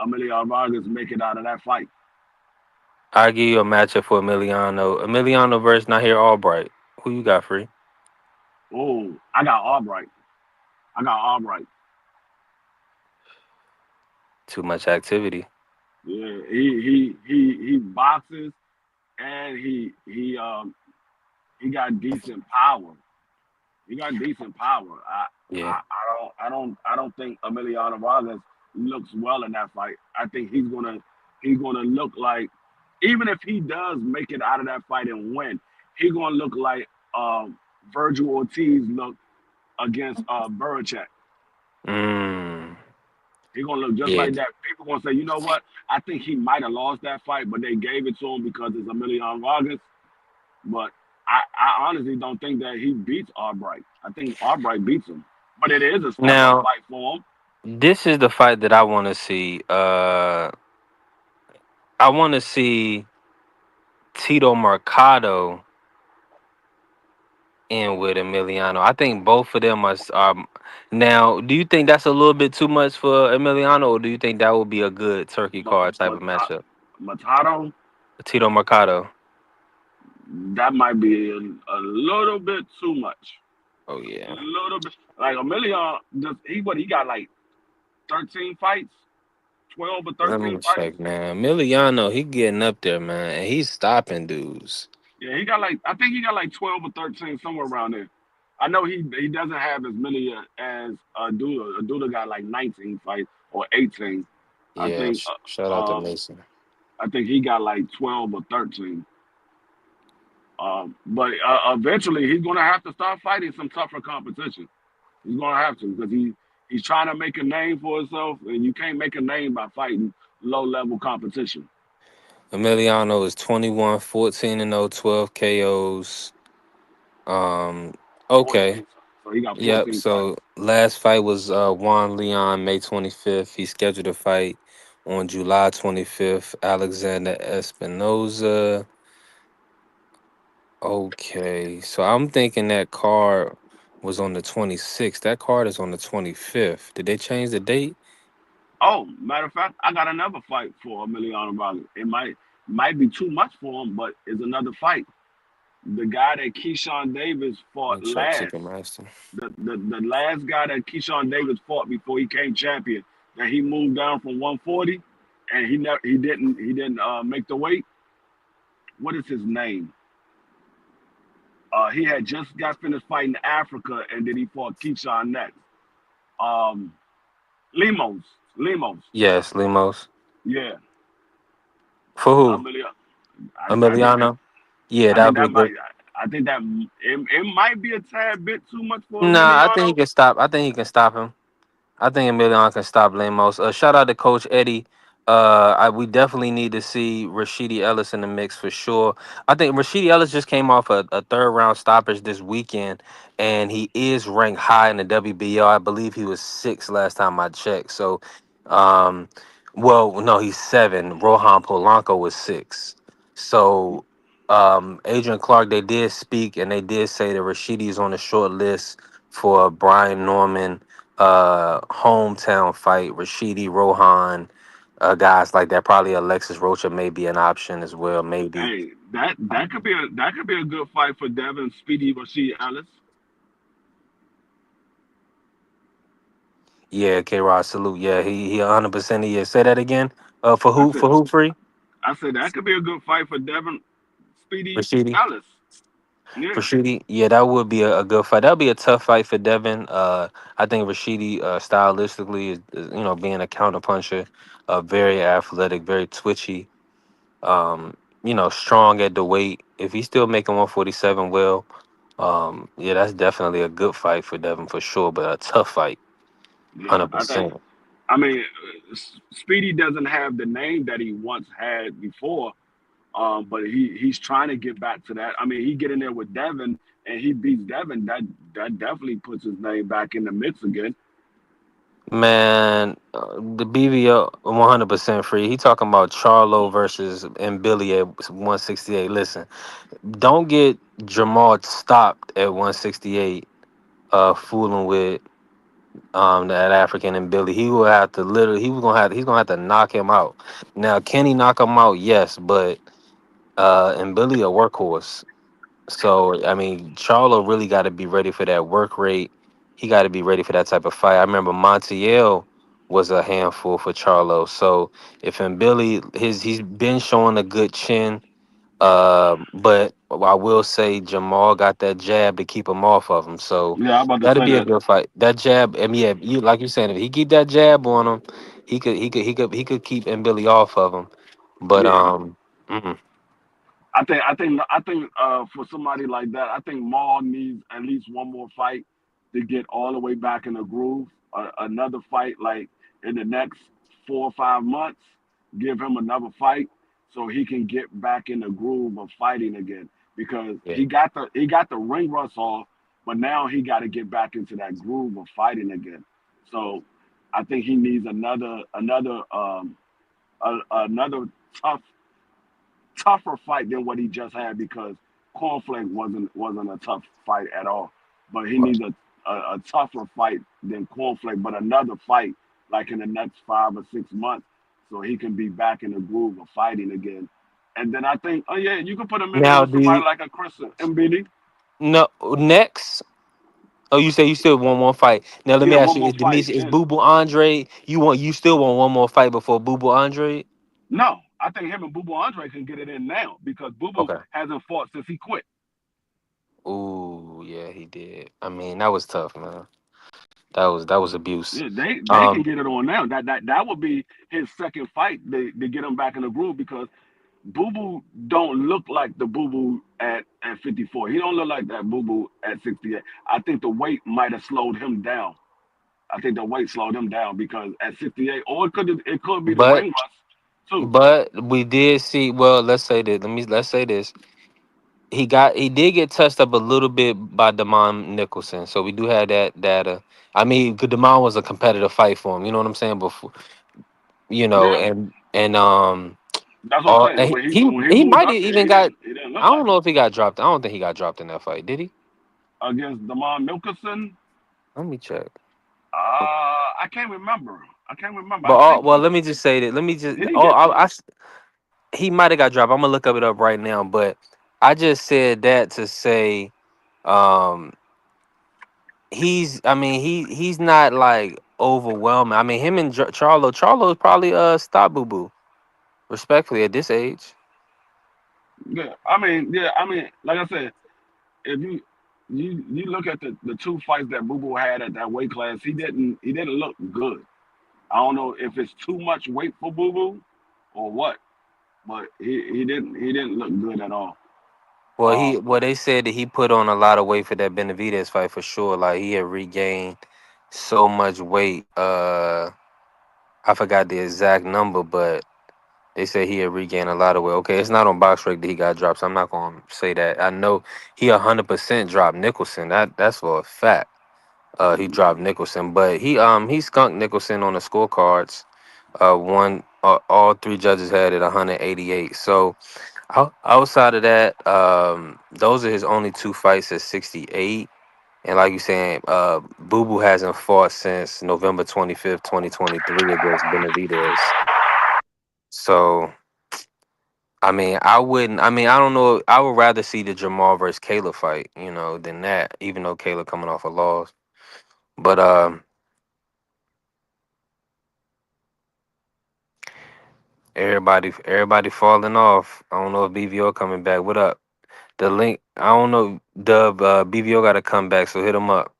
Emiliano Vargas make it out of that fight. I give you a matchup for Emiliano. Emiliano versus Nahir Albright. Who you got, free? Oh, I got Albright. I got Albright. Too much activity. Yeah, he boxes and he got decent power. He got decent power. Yeah. I don't think Emiliano Vargas looks well in that fight. I think he's gonna look like, even if he does make it out of that fight and win, he's gonna look like Virgil Ortiz looked against Burachek. Mm, He's gonna look just yeah. like that. People gonna say, you know what? I think he might have lost that fight, but they gave it to him because it's Emiliano Vargas. But I honestly don't think that he beats Albright. I think Albright beats him. But it is a step up Now, fight for him. this is the fight that I want to see. I want to see Tito Mercado in with Emiliano. I think both of them are. Now, do you think that's a little bit too much for Emiliano, or do you think that would be a good turkey card type of matchup? Matado, Tito Mercado. that might be a little bit too much. Oh A yeah. little bit. Like Emiliano, he got like 13 fights, 12 or Let 13 me fights. check, man. Emiliano, he getting up there, man, and he's stopping dudes. Yeah, he got like, I think he got like 12 or 13, somewhere around there. I know he doesn't have as many as Duda. Duda got like 19 fights or 18. I Yeah. think Shout out to Mason. I think he got like 12 or 13. But eventually he's gonna have to start fighting some tougher competition. He's gonna have to, because he's trying to make a name for himself, and you can't make a name by fighting low level competition. Emiliano is 21, 14 and 0, 12 KOs. Um, okay. 14. So he got Yep. 14 fights. So last fight was Juan Leon, May 25th. He scheduled a fight on July 25th. Alexander Espinoza. Okay. So I'm thinking that card was on the 26th. That card is on the 25th. Did they change the date? Oh, matter of fact, I got another fight for Emiliano Vargas. It might be too much for him, but it's another fight. The guy that Keyshawn Davis Let fought me check last, Ticketmaster. the last guy that Keyshawn Davis fought before he came champion, that he moved down from 140, and he didn't make the weight. What is his name? He had just got finished fighting Africa, and then he fought Keyshawn next. Um, Limos. Yes, Limos. Yeah. For who? Emilio. I think that Emiliano. Yeah, I that think would be that a good. might I think that it might be a tad bit too much for Nah, I think he Emiliano. can stop. I think he can stop him. I think Emilion can stop Lemos. Shout out to Coach Eddie. We definitely need to see Rashidi Ellis in the mix for sure. I think Rashidi Ellis just came off a third round stoppage this weekend, and he is ranked high in the WBO. I believe he was six last time I checked. So, um, well, no, he's seven. Rohan Polanco was six. So, Adrian Clark, they did speak and they did say that Rashidi is on the short list for Brian Norman hometown fight, Rashidi Rohan, guys like that. Probably Alexis Rocha may be an option as well. Maybe. Hey, that could be a good fight for Devin Speedy Rasheed Ellis. Yeah, K Rod salute. Yeah, he 100% he is. Say that again. For I who? said For who? Free I said that could be a good fight for Devin Speedy Rashidi. Ellis. Yeah, Rashidi, yeah, that would be a good fight. That'd be a tough fight for Devin. I think Rashidi, stylistically, is being a counterpuncher, very athletic, very twitchy. Um, strong at the weight. If he's still making 147 well, yeah, that's definitely a good fight for Devin for sure, but a tough fight, yeah. I think 100%. I mean Speedy doesn't have the name that he once had before. But he's trying to get back to that. I mean, he get in there with Devin and he beats Devin. That definitely puts his name back in the mix again. Man, the BVO 100% free. He talking about Charlo versus and Billy at 168. Listen, don't get Jamal stopped at 168, fooling with that African and Billy. He will have to literally he's gonna have to knock him out. Now, can he knock him out? Yes, but and Billy a workhorse. So I mean, Charlo really got to be ready for that work rate. He got to be ready for that type of fight. I remember Montiel was a handful for Charlo. So if and Billy he's been showing a good chin. But I will say Jamal got that jab to keep him off of him. So Yeah, I'm about to that'll say be a that. good fight. That jab, I mean, yeah, you like you saying, if he keep that jab on him, he could keep and Billy off of him. But Yeah, mm, I think for somebody like that, I think Maul needs at least one more fight to get all the way back in the groove. Another fight like in the next 4 or 5 months, give him another fight so he can get back in the groove of fighting again. Because yeah. he got the ring rust off, but now he got to get back into that groove of fighting again. So I think he needs another tough tougher fight than what he just had because Cornflake wasn't a tough fight at all. But he needs a tougher fight than Cornflake, but another fight like in the next 5 or 6 months, so he can be back in the groove of fighting again. And then I think, oh yeah, you can put him in there Now, with do somebody you like a Chris MBD. no next? Oh, you say you still want one fight. Now let me Yeah, ask one you: more Is fight. Demis is Yeah. Boo Boo Andre? You still want one more fight before Boo Boo Andre? No, I think him and Boo Boo Andre can get it in now because Boo Boo Okay. hasn't fought since he quit. Ooh, yeah, he did. I mean, that was tough, man. That was abuse. Yeah, they can Um, get it on now. That would be his second fight to get him back in the groove because Boo Boo don't look like the Boo Boo at 54. He don't look like that Boo Boo at 68. I think the weight might have slowed him down. I think the weight slowed him down because at 68, or it could be the but ring rust too. but we did see. Well, let's say this. Let's say this. He did get touched up a little bit by Damon Nicholson, so we do have that data. I mean, 'cause Damon was a competitive fight for him. You know what I'm saying? Before, Yeah, and that's what I'm all saying. and When he he moved might have up there, even got. he didn't look I don't like know it if he got dropped. I don't think he got dropped in that fight. Did he? against Damon Milkerson. Let me check. I can't remember. I can't remember. But I think well, let me just say that. Let me just. did he Oh, get dropped? he might have got dropped. I'm gonna look up it up right now. But I just said that to say, um, I mean, he's not like overwhelming. I mean, him and Charlo is probably stop boo boo. Respectfully, at this age. Yeah. Like I said, if you look at the two fights that Boo Boo had at that weight class, he didn't look good. I don't know if it's too much weight for Boo Boo or what, but he didn't look good at all. Well, Um, they said that he put on a lot of weight for that Benavidez fight for sure. Like he had regained so much weight. I forgot the exact number, but they said he had regained a lot of weight. Okay, it's not on box rec that he got dropped, so I'm not gonna say that. I know he 100% dropped Nicholson. That's for a fact. He dropped Nicholson, but he skunked Nicholson on the scorecards. One all three judges had it 188. So outside of that, those are his only two fights at 68. And like you saying, Boo Boo hasn't fought since November 25th, 2023 against Benavidez. So I mean, I wouldn't. I mean, I don't know. I would rather see the Jamal versus Kayla fight, than that. Even though Kayla coming off a loss, but everybody falling off. I don't know if BVO coming back. What up? The link. I don't know. Dub. BVO got to come back, so hit him up.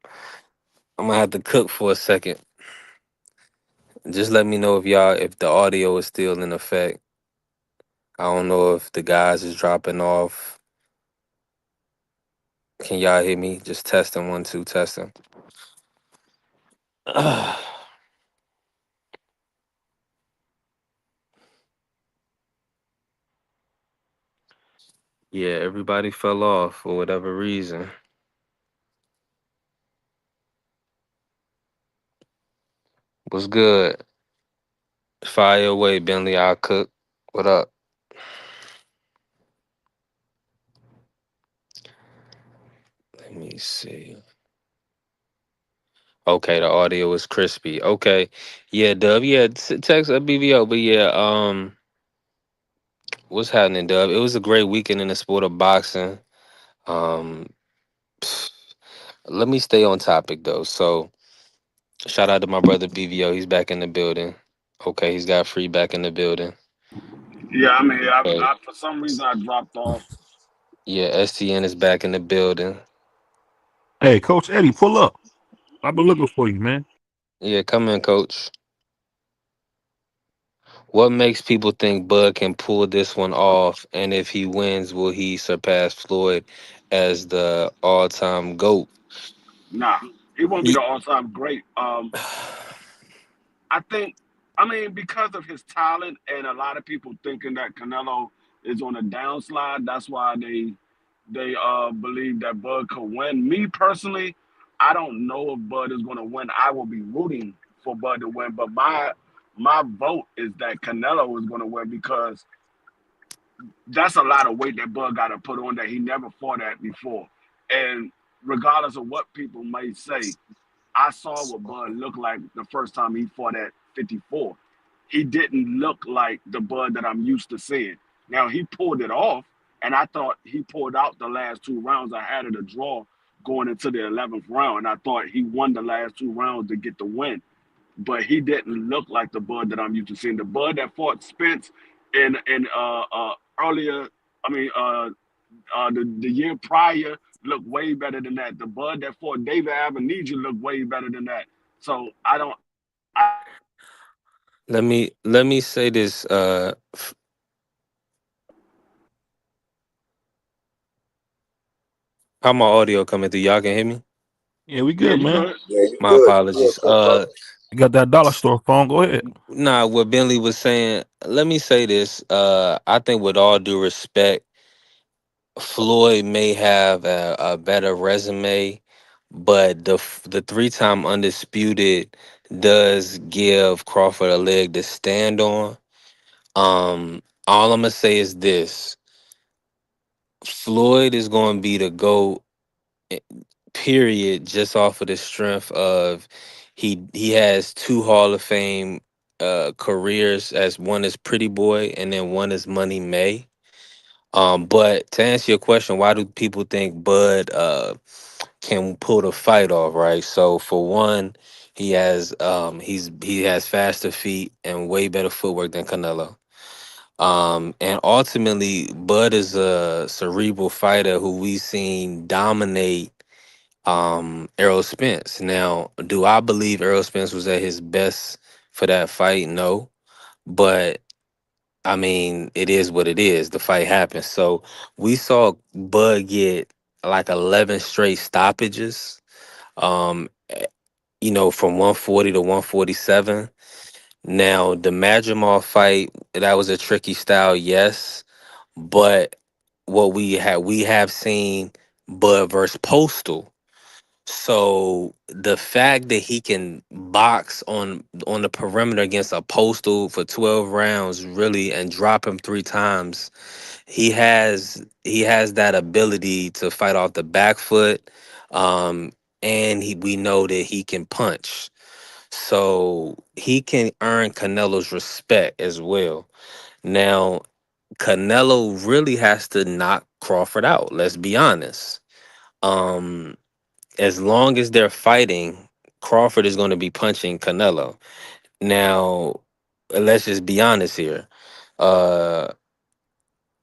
I'm gonna have to cook for a second. Just let me know if the audio is still in effect. I don't know if the guys is dropping off. Can y'all hear me? Just testing 1 2 testing. Yeah, everybody fell off for whatever reason. What's good? Fire away, Bentley. I'll cook. What up? Let me see. Okay, the audio is crispy. Okay, yeah, Dub. Yeah, text a BVO. But yeah, what's happening, Dub? It was a great weekend in the sport of boxing. Um, let me stay on topic though. So, shout out to my brother BVO. He's back in the building. Okay, he's got free back in the building. yeah, I mean, Okay. for some reason I dropped off. Yeah, STN is back in the building. Hey, Coach Eddie, pull up. I've been looking for you, man. Yeah, come in, coach. What makes people think Bud can pull this one off? And if he wins, will he surpass Floyd as the all-time GOAT? Nah, he won't be Ye- the all-time great. I think, I mean, because of his talent and a lot of people thinking that Canelo is on a downslide, that's why they believe that Bud could win. Me personally, I don't know if Bud is going to win. I will be rooting for Bud to win, but my vote is that Canelo is going to win because that's a lot of weight that Bud got to put on that he never fought at before. And regardless of what people may say, I saw what Bud looked like the first time he fought at 54. He didn't look like the Bud that I'm used to seeing. Now he pulled it off, and I thought he pulled out the last two rounds. I had it a draw going into the 11th round, and I thought he won the last two rounds to get the win. But he didn't look like the Bud that I'm used to seeing. The Bud that fought Spence in earlier, I mean, the year prior looked way better than that. The Bud that fought David Avenija looked way better than that. So I don't. let me say this. How my audio coming through? Y'all can hear me? Yeah, we Yeah, good, you man. good? Yeah, you My good. You good, apologies. good brother. You got that dollar store phone. Go ahead. Nah, what Bentley was saying. Let me say this. I think with all due respect, Floyd may have a better resume, but the 3-time undisputed does give Crawford a leg to stand on. All I'm gonna say is this: Floyd is going to be the GOAT, eh, period, just off of the strength of he has two Hall of Fame careers, as one is Pretty Boy and then one is Money May. But to answer your question, why do people think Bud can pull the fight off? Right. So for one, he has faster feet and way better footwork than Canelo. And ultimately, Bud is a cerebral fighter who we've seen dominate Errol Spence. Now, do I believe Errol Spence was at his best for that fight? No. But I mean, it is what it is. The fight happened. So we saw Bud get like 11 straight stoppages. Um, from 140 to 147. Now the Madrimov fight, that was a tricky style, yes. But what we have seen Bud versus Postal. So the fact that he can box on the perimeter against a Postal for 12 rounds really and drop him 3 times, he has that ability to fight off the back foot. Um and we know that he can punch. So he can earn Canelo's respect as well. Now, Canelo really has to knock Crawford out. Let's be honest. Um, as long as they're fighting, Crawford is going to be punching Canelo. Now, let's just be honest here. Uh,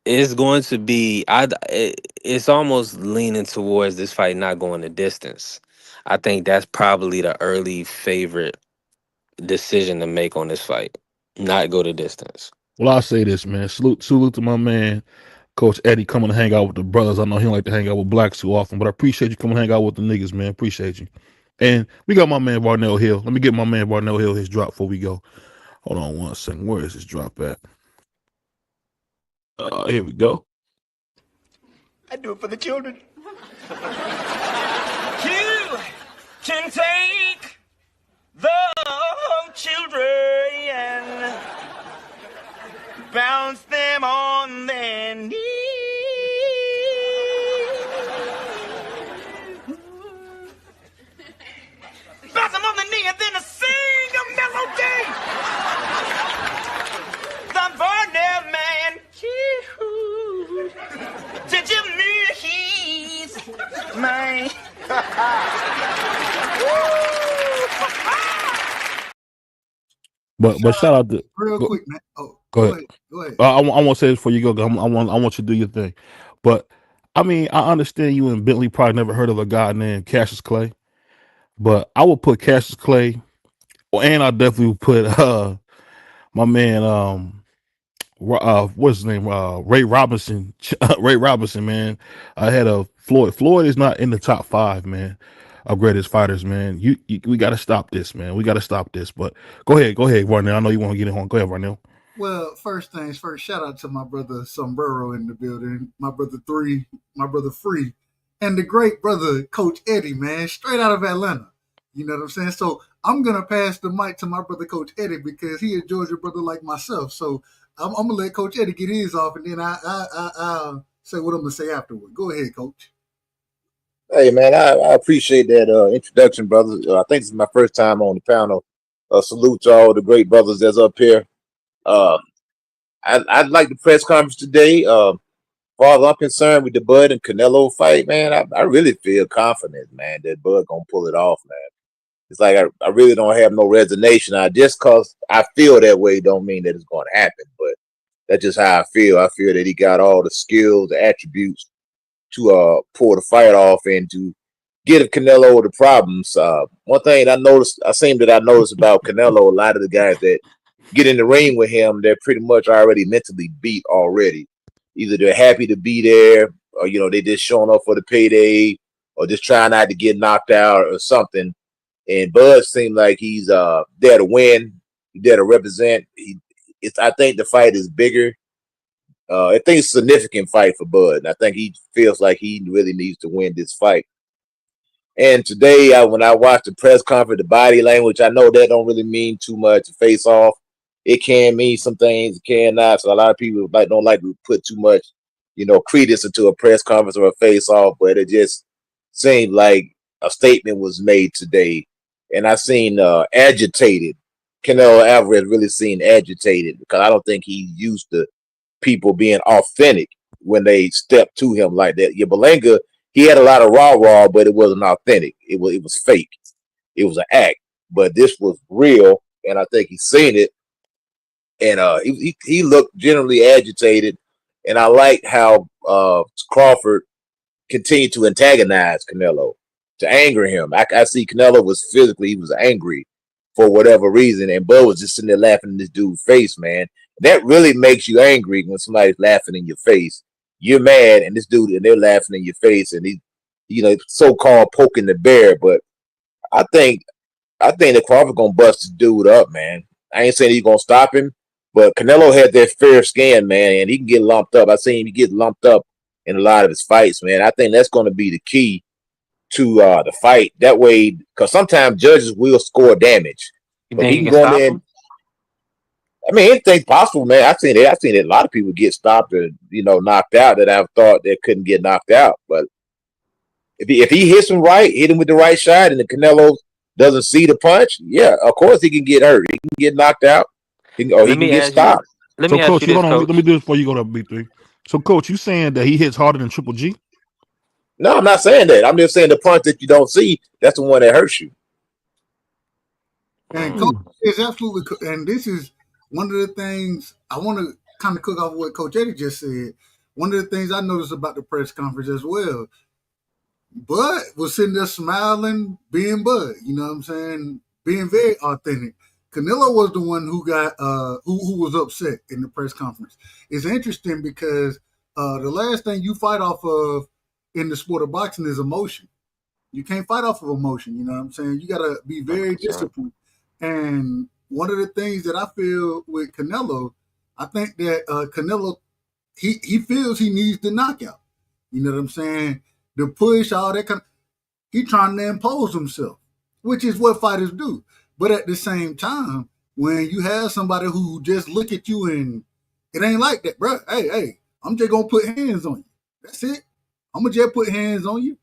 it's going to be it's almost leaning towards this fight not going the distance. I think that's probably the early favorite decision to make on this fight. Not go the distance. Well, I'll say this, man. Salute to my man, Coach Eddie, coming to hang out with the brothers. I know he don't like to hang out with blacks too often, but I appreciate you coming to hang out with the niggas, man. Appreciate you. And we got my man Barnell Hill. Let me get my man Barnell Hill his drop before we go. Hold on one second. Where is his drop at? Here we go. I do it for the children. You can take the children and bounce them on their knees. Bounce them on the knee and then sing a melody. The Barnell man. Did you mean he's mine? But shout out to real quick, man. Oh, go ahead. Go ahead. I want to say this before you go. 'Cause I want you to do your thing. But I mean, I understand you and Bentley probably never heard of a guy named Cassius Clay, but I would put Cassius Clay, and I definitely would put my man what's his name, Ray Robinson. Ray Robinson, man, ahead of Floyd. Floyd is not in the top 5, man, of greatest fighters, man. We got to stop this, man. We got to stop this. But go ahead, Varnell. I know you want to get in on. Go ahead, Varnell. Well, first things first, shout out to my brother Sombrero in the building, my brother Three, my brother Free, and the great brother Coach Eddie, man, straight out of Atlanta. You know what I'm saying? So I'm gonna pass the mic to my brother Coach Eddie because he a Georgia brother like myself. So I'm gonna let Coach Eddie get his off, and then I'll say what I'm gonna say afterward. Go ahead, Coach. Hey man, I appreciate that introduction, brother. I think this is my first time on the panel. Salute to all the great brothers that's up here. I'd like the press conference today. Far as I'm concerned with the Bud and Canelo fight, man, I really feel confident, man, that Bud gonna pull it off, man. It's like I really don't have no resignation. Just cause I feel that way don't mean that it's gonna happen, but that's just how I feel. I feel that he got all the skills, the attributes to pull the fight off and to give Canelo the problems. One thing I noticed about Canelo, a lot of the guys that get in the ring with him, they're pretty much already mentally beat already. Either they're happy to be there, or they just showing up for the payday, or just trying not to get knocked out or something. And Bud seems like he's there to win, there to represent. I think the fight is bigger. I think it's a significant fight for Bud. And I think he feels like he really needs to win this fight. And today, when I watched the press conference, the body language, I know that don't really mean too much. To face off, it can mean some things, it cannot. So a lot of people don't like to put too much, credence into a press conference or a face off. But it just seemed like a statement was made today, and I seen agitated. Canelo Alvarez really seemed agitated because I don't think he's used to people being authentic when they step to him like that. Yeah, Belenga, he had a lot of raw, but it wasn't authentic. It was fake. It was an act. But this was real, and I think he's seen it. And he looked generally agitated, and I like how Crawford continued to antagonize Canelo, to anger him. I see Canelo he was angry for whatever reason, and Bud was just sitting there laughing in this dude's face, man. That really makes you angry when somebody's laughing in your face. You're mad, and this dude, and they're laughing in your face, and he, so-called poking the bear. But I think that Crawford gonna bust this dude up, man. I ain't saying he's gonna stop him, but Canelo had that fair skin, man, and he can get lumped up. I seen him get lumped up in a lot of his fights, man. I think that's gonna be the key to the fight. That way, because sometimes judges will score damage, You but think he you can can go in stop there. him? I mean, anything's possible, man. I've seen that a lot of people get stopped or knocked out that I've thought they couldn't get knocked out. But if he hits him right, hit him with the right shot, and the Canelo doesn't see the punch, yeah, of course he can get hurt. He can get knocked out, or he Let can me get ask you. stopped. Let So, me ask Coach, you you this, hold on. Let me Coach. do this before you go to B3. So, Coach, you saying that he hits harder than Triple G? No, I'm not saying that. I'm just saying the punch that you don't see, that's the one that hurts you. And Coach Ooh. is absolutely, and this is one of the things I want to kind of cook off what Coach Eddie just said. One of the things I noticed about the press conference as well, Bud was sitting there smiling, being Bud. You know what I'm saying? Being very authentic. Canelo was the one who got who was upset in the press conference. It's interesting because the last thing you fight off of in the sport of boxing is emotion. You can't fight off of emotion. You know what I'm saying? You got to be very 100%. disciplined. And one of the things that I feel with Canelo, I think that Canelo he feels he needs the knockout. You know what I'm saying? The push, all that kind of, he trying to impose himself, which is what fighters do. But at the same time, when you have somebody who just look at you and it ain't like that, bro. Hey, I'm just gonna put hands on you. That's it. I'm gonna just put hands on you.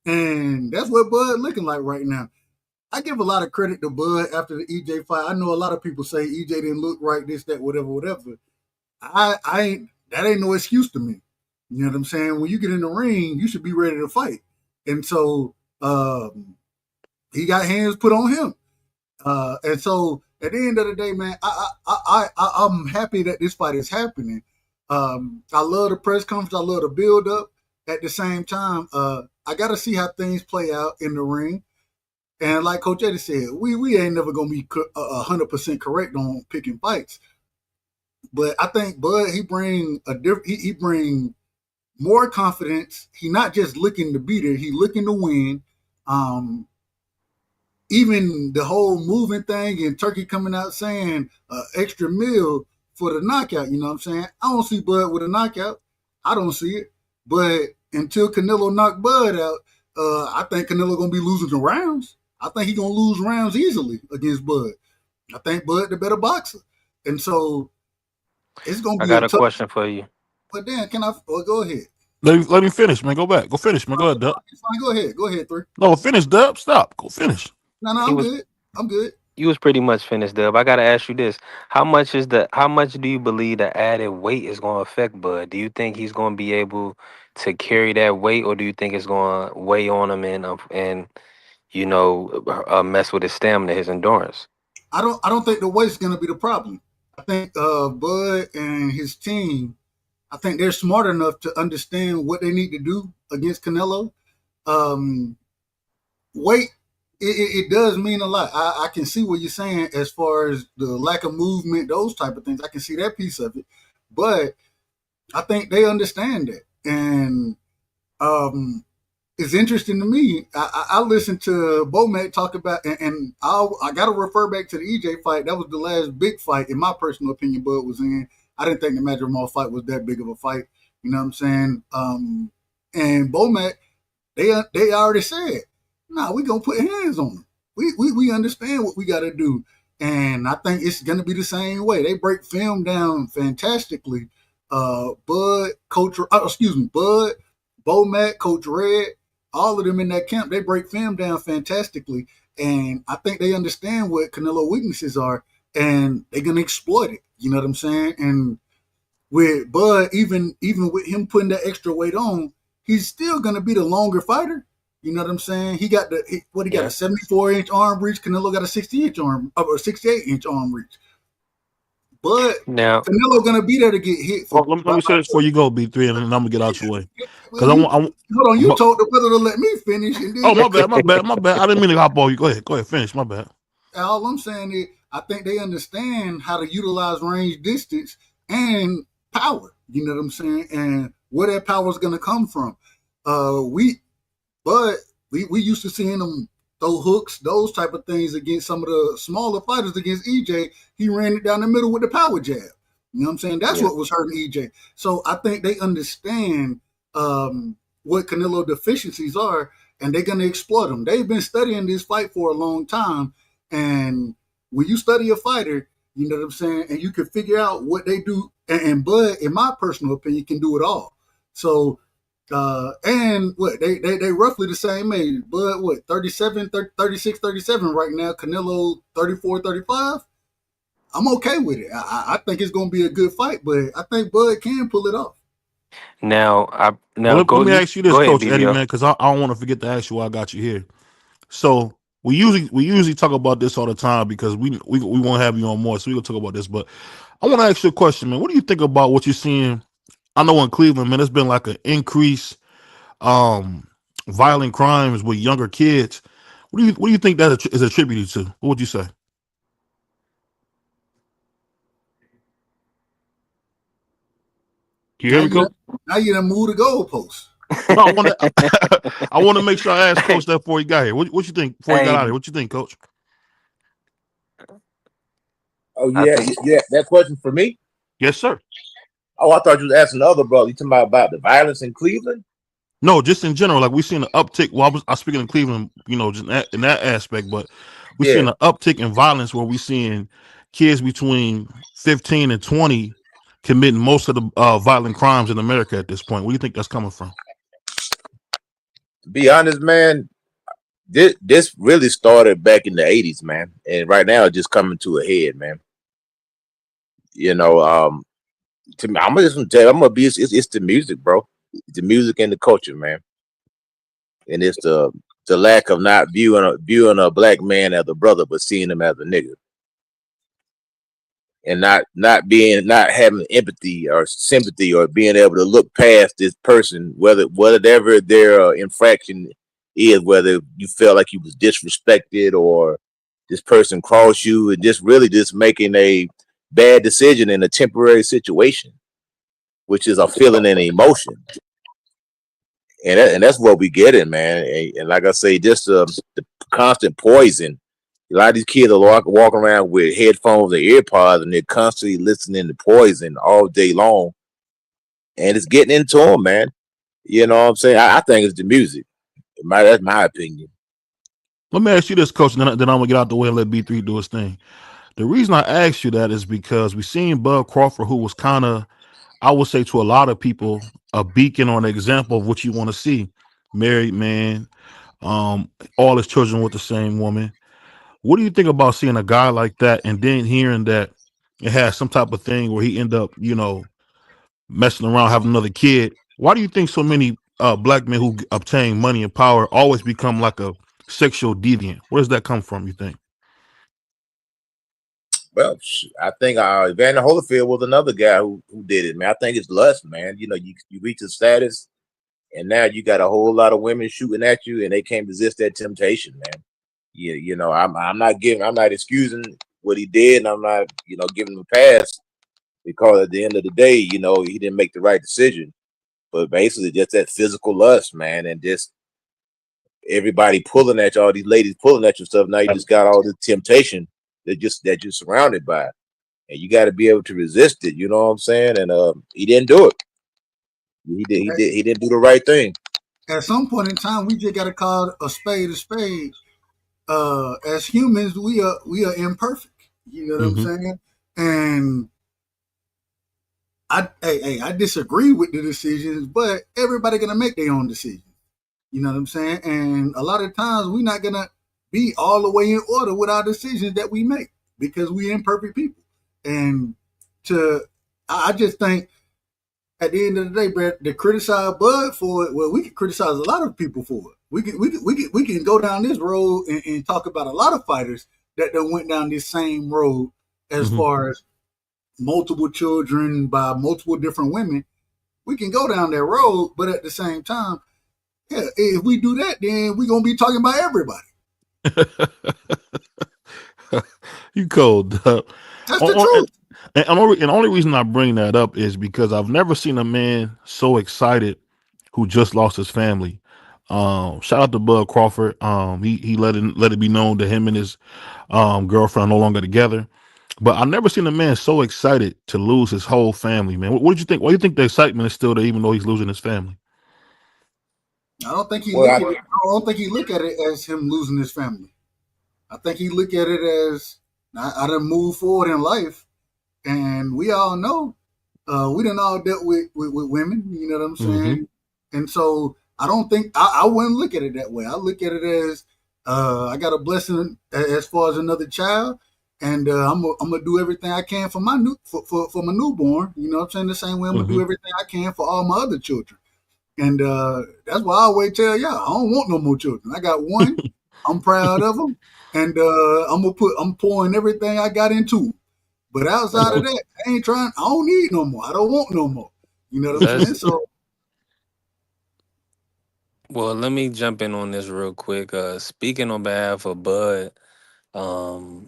And that's what Bud looking like right now. I give a lot of credit to Bud after the EJ fight. I know a lot of people say EJ didn't look right, this, that, whatever. I ain't that ain't no excuse to me. You know what I'm saying? When you get in the ring, you should be ready to fight. And so he got hands put on him. And so at the end of the day, man, I'm happy that this fight is happening. I love the press conference. I love the build up. At the same time, I got to see how things play out in the ring. And like Coach Eddie said, we ain't never gonna be 100% correct on picking fights. But I think Bud he bring more confidence. He not just looking to beat it, he looking to win. Um, Even the whole moving thing and Turkey coming out saying extra meal for the knockout. You know what I'm saying? I don't see Bud with a knockout. I don't see it. But until Canelo knock Bud out, I think Canelo gonna be losing the rounds. I think he gonna lose rounds easily against Bud. I think Bud the better boxer, and so it's gonna I be a got a tough. question for you. But then, can I? Well, go ahead. Let me finish, man. Go back. Go finish, man. Go ahead, Dub. Fine, go ahead. Go ahead, three. No, finish, Dub. Stop. Go finish. No, He I'm was good. I'm good. you was pretty much finished, Dub. I gotta ask you this: how much do you believe the added weight is going to affect Bud? Do you think he's going to be able to carry that weight, or do you think it's going to weigh on him and mess with his stamina, his endurance? I don't think the weight's gonna be the problem. I think Bud and his team. I think they're smart enough to understand what they need to do against Canelo. Um, Weight, it does mean a lot. I can see what you're saying as far as the lack of movement, those type of things. I can see that piece of it, but I think they understand that, and um, it's interesting to me. I listened to Bomac talk about, and I got to refer back to the EJ fight. That was the last big fight, in my personal opinion. Bud was in. I didn't think the Magic Mall fight was that big of a fight. You know what I'm saying? And Bomac, they already said, nah, we gonna put hands on them. We understand what we got to do, and I think it's gonna be the same way. They break film down fantastically. Bud, Bomac, Coach Red, all of them in that camp, they break film down fantastically, and I think they understand what Canelo weaknesses are, and they're gonna exploit it. You know what I'm saying? And with Bud, even with him putting that extra weight on, he's still gonna be the longer fighter. You know what I'm saying? He got he got a Yeah. 74-inch arm reach. Canelo got a 60-inch arm or 68-inch arm reach. But Now, Canelo gonna be there to get hit Oh, for. let me say this before you go, B3, and then I'm gonna get out your way. Well, Cause you hold on. You told the brother to let me finish, and then oh, you. my bad. I didn't mean to hop on you. Go ahead. Go ahead. Finish. My bad. All I'm saying is, I think they understand how to utilize range, distance, and power. You know what I'm saying? And where that power is going to come from. But we used to seeing them throw hooks, those type of things against some of the smaller fighters. Against EJ, he ran it down the middle with the power jab. You know what I'm saying? That's what was hurting EJ. So I think they understand what Canelo deficiencies are, and they're going to exploit them. They've been studying this fight for a long time, and when you study a fighter, you know what I'm saying, and you can figure out what they do. And Bud, in my personal opinion, can do it all. So and what they roughly the same age. Bud, what, 37, 36, 37 right now. Canelo 34, 35. I'm okay with it. I think it's going to be a good fight, but I think Bud can pull it off. Now, Well, let go me ask you this, go ahead, Coach Eddie, BBL. man, because I don't want to forget to ask you why I got you here. So we usually talk about this all the time because we want to have you on more, so we gonna talk about this. But I want to ask you a question, man. What do you think about what you're seeing? I know in Cleveland, man, there's been like an increase violent crimes with younger kids. What do you think that is attributed to? What would you say? Can you hear me, Coach? Now you done move the goalpost. No, I want to. I want to make sure I asked Coach that before he got here. What you think before he got Hey, out here? What you think, Coach? Oh I yeah, think yeah. That question for me? Yes, sir. Oh, I thought you was asking the other brother. You talking about the violence in Cleveland? No, just in general, like we seen an uptick. Well, I was speaking in Cleveland, just in that aspect, but we Yeah. seeing an uptick in violence where we seeing kids between 15 and 20 committing most of the violent crimes in America at this point. Where do you think that's coming from? To be honest, man, this really started back in the '80s, man, and right now it's just coming to a head, man. You know, to me, I'm just gonna tell you, I'm gonna be. It's the music, bro. It's the music and the culture, man, and it's the lack of not viewing a black man as a brother, but seeing him as a nigga, and not having empathy or sympathy or being able to look past this person, whatever their infraction is, whether you felt like you was disrespected or this person crossed you, and just really just making a bad decision in a temporary situation, which is a feeling and an emotion. And that's what we get in, man. And like I say, just the constant poison. A lot of these kids are walking around with headphones and earpods, and they're constantly listening to poison all day long, and it's getting into them, man. You know what I'm saying? I think it's the music. That's my opinion. Let me ask you this, Coach, and then I'm gonna get out the way and let B3 do his thing. The reason I asked you that is because we seen Bud Crawford, who was kind of, I would say to a lot of people, a beacon or an example of what you want to see. Married man, all his children with the same woman. What do you think about seeing a guy like that and then hearing that it has some type of thing where he end up, messing around, having another kid? Why do you think so many black men who obtain money and power always become like a sexual deviant? Where does that come from, you think? Well, I think Evander Holyfield was another guy who did it, man. I think it's lust, man. You know, you reach a status, and now you got a whole lot of women shooting at you, and they can't resist that temptation, man. You know, I'm not excusing what he did, and I'm not, giving him a pass because at the end of the day, he didn't make the right decision. But basically, just that physical lust, man, and just everybody pulling at you, all these ladies pulling at you stuff. Now you just got all this temptation that you're surrounded by, and you got to be able to resist it. You know what I'm saying? And he didn't do it. He didn't do the right thing. At some point in time, we just got to call a spade a spade. As humans, we are imperfect. You know what I'm saying? And I disagree with the decisions, but everybody gonna make their own decisions. You know what I'm saying? And a lot of times we're not gonna be all the way in order with our decisions that we make because we imperfect people. And I just think at the end of the day, Brad, to criticize Bud for it, well, we can criticize a lot of people for it. We can go down this road and talk about a lot of fighters that done went down this same road as far as multiple children by multiple different women. We can go down that road, but at the same time, yeah, if we do that, then we're gonna be talking about everybody. You cold. That's the truth. And only reason I bring that up is because I've never seen a man so excited who just lost his family. Shout out to Bud Crawford. He let it be known that him and his girlfriend are no longer together. But I've never seen a man so excited to lose his whole family, man. What did you think? Why do you think the excitement is still there, even though he's losing his family? I don't think he Well, look at it. I don't think he look at it as him losing his family. I think he look at it as I done moved forward in life, and we all know we done all dealt with women. You know what I'm Mm-hmm. saying? And so I don't think I wouldn't look at it that way. I look at it as I got a blessing as far as another child, and I'm gonna do everything I can for my for my newborn. You know what I'm saying? The same way I'm gonna do Mm-hmm. everything I can for all my other children. And that's why I always tell y'all I don't want no more children. I got one. I'm proud of them, and I'm pouring everything I got into them. But outside of that, I ain't trying. I don't need no more. I don't want no more. You know what I'm saying? Let's So well, let me jump in on this real quick. Speaking on behalf of Bud, um,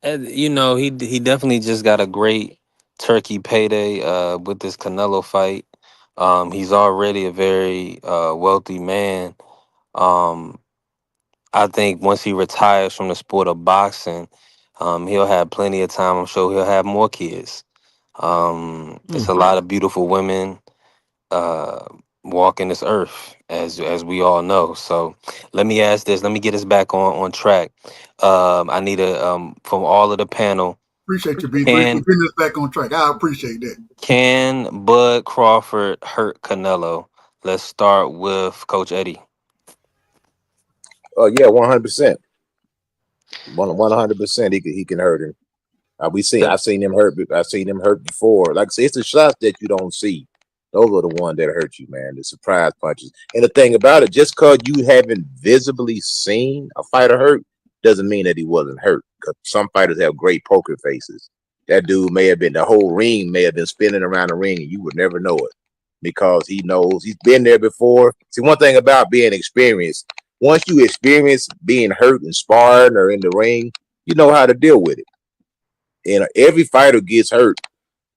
and, he definitely just got a great turkey payday with this Canelo fight. He's already a very wealthy man. Um, I think once he retires from the sport of boxing, he'll have plenty of time. I'm sure he'll have more kids. It's a lot of beautiful women uh, walking this earth, as we all know. So let me ask this. Let me get us back on track. I need from all of the panel. appreciate you, B3, for Can getting us back on track. I appreciate that. can Bud Crawford hurt Canelo? Let's start with Coach Eddie. Yeah, 100%. 100%. He can hurt him. I've seen him hurt. I've seen him hurt before. Like I say, it's the shots that you don't see. Those are the ones that hurt you, man. The surprise punches. And the thing about it, just because you haven't visibly seen a fighter hurt, doesn't mean that he wasn't hurt. Because some fighters have great poker faces. That dude may have been, the whole ring may have been spinning around the ring, and you would never know it because he knows he's been there before. See, one thing about being experienced, once you experience being hurt and sparring or in the ring, you know how to deal with it. And every fighter gets hurt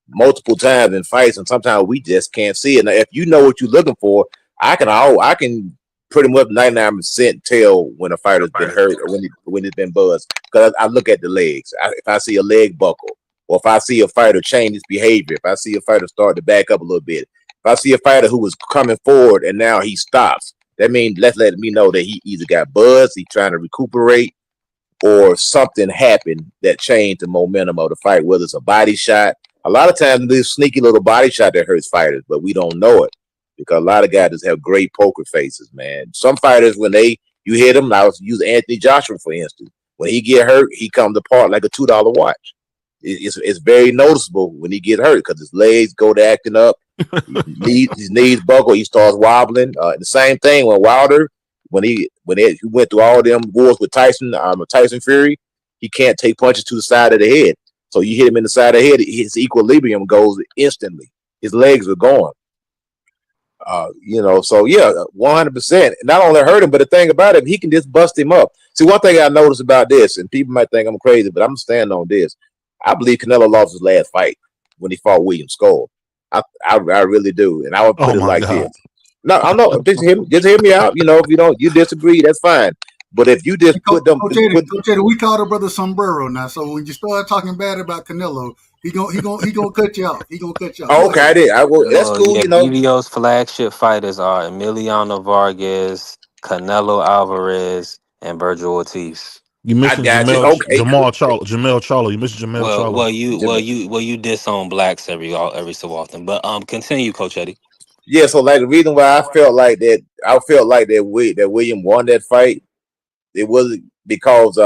multiple times in fights, and sometimes we just can't see it. Now, if you know what you're looking for, I can pretty much 99% tell when a fighter's been hurt or when it's been buzzed because I look at the legs. If I see a leg buckle, or if I see a fighter change his behavior, if I see a fighter start to back up a little bit, if I see a fighter who was coming forward and now he stops, that means let's let me know that he either got buzzed, he's trying to recuperate, or something happened that changed the momentum of the fight, whether it's a body shot. A lot of times there's sneaky little body shot that hurts fighters, but we don't know it because a lot of guys just have great poker faces, man. Some fighters, when you hit them, I was use Anthony Joshua, for instance. When he get hurt, he comes apart like a $2 watch. It's very noticeable when he get hurt because his legs go to acting up, his knees buckle, he starts wobbling. The same thing when Wilder, he went through all them wars with Tyson Fury, he can't take punches to the side of the head. So you hit him in the side of the head, his equilibrium goes instantly. His legs are gone. So yeah, 100%. Not only hurt him, but the thing about it, he can just bust him up. See, one thing I noticed about this, and people might think I'm crazy, but I'm standing on this. I believe Canelo lost his last fight when he fought William Skull. I really do, and I would put Oh it my like God. this. No, I'm not. Just hear me out. If you disagree, that's fine. But if you just Coach, put them, Coach Eddie, we call the brother Sombrero now. So when you start talking bad about Canelo, he gonna cut you off. He gonna cut you off. oh, Go okay, ahead. I did. That's cool. Yeah, BBO's flagship fighters are Emiliano Vargas, Canelo Alvarez, and Virgil Ortiz. You I mentioned got you. Okay, cool. Jamel Charlo. You mentioned Jamel Well, Charlo. well, you disown blacks every so often, but continue, Coach Eddie. Yeah, so like the reason why I felt like that William won that fight. It wasn't because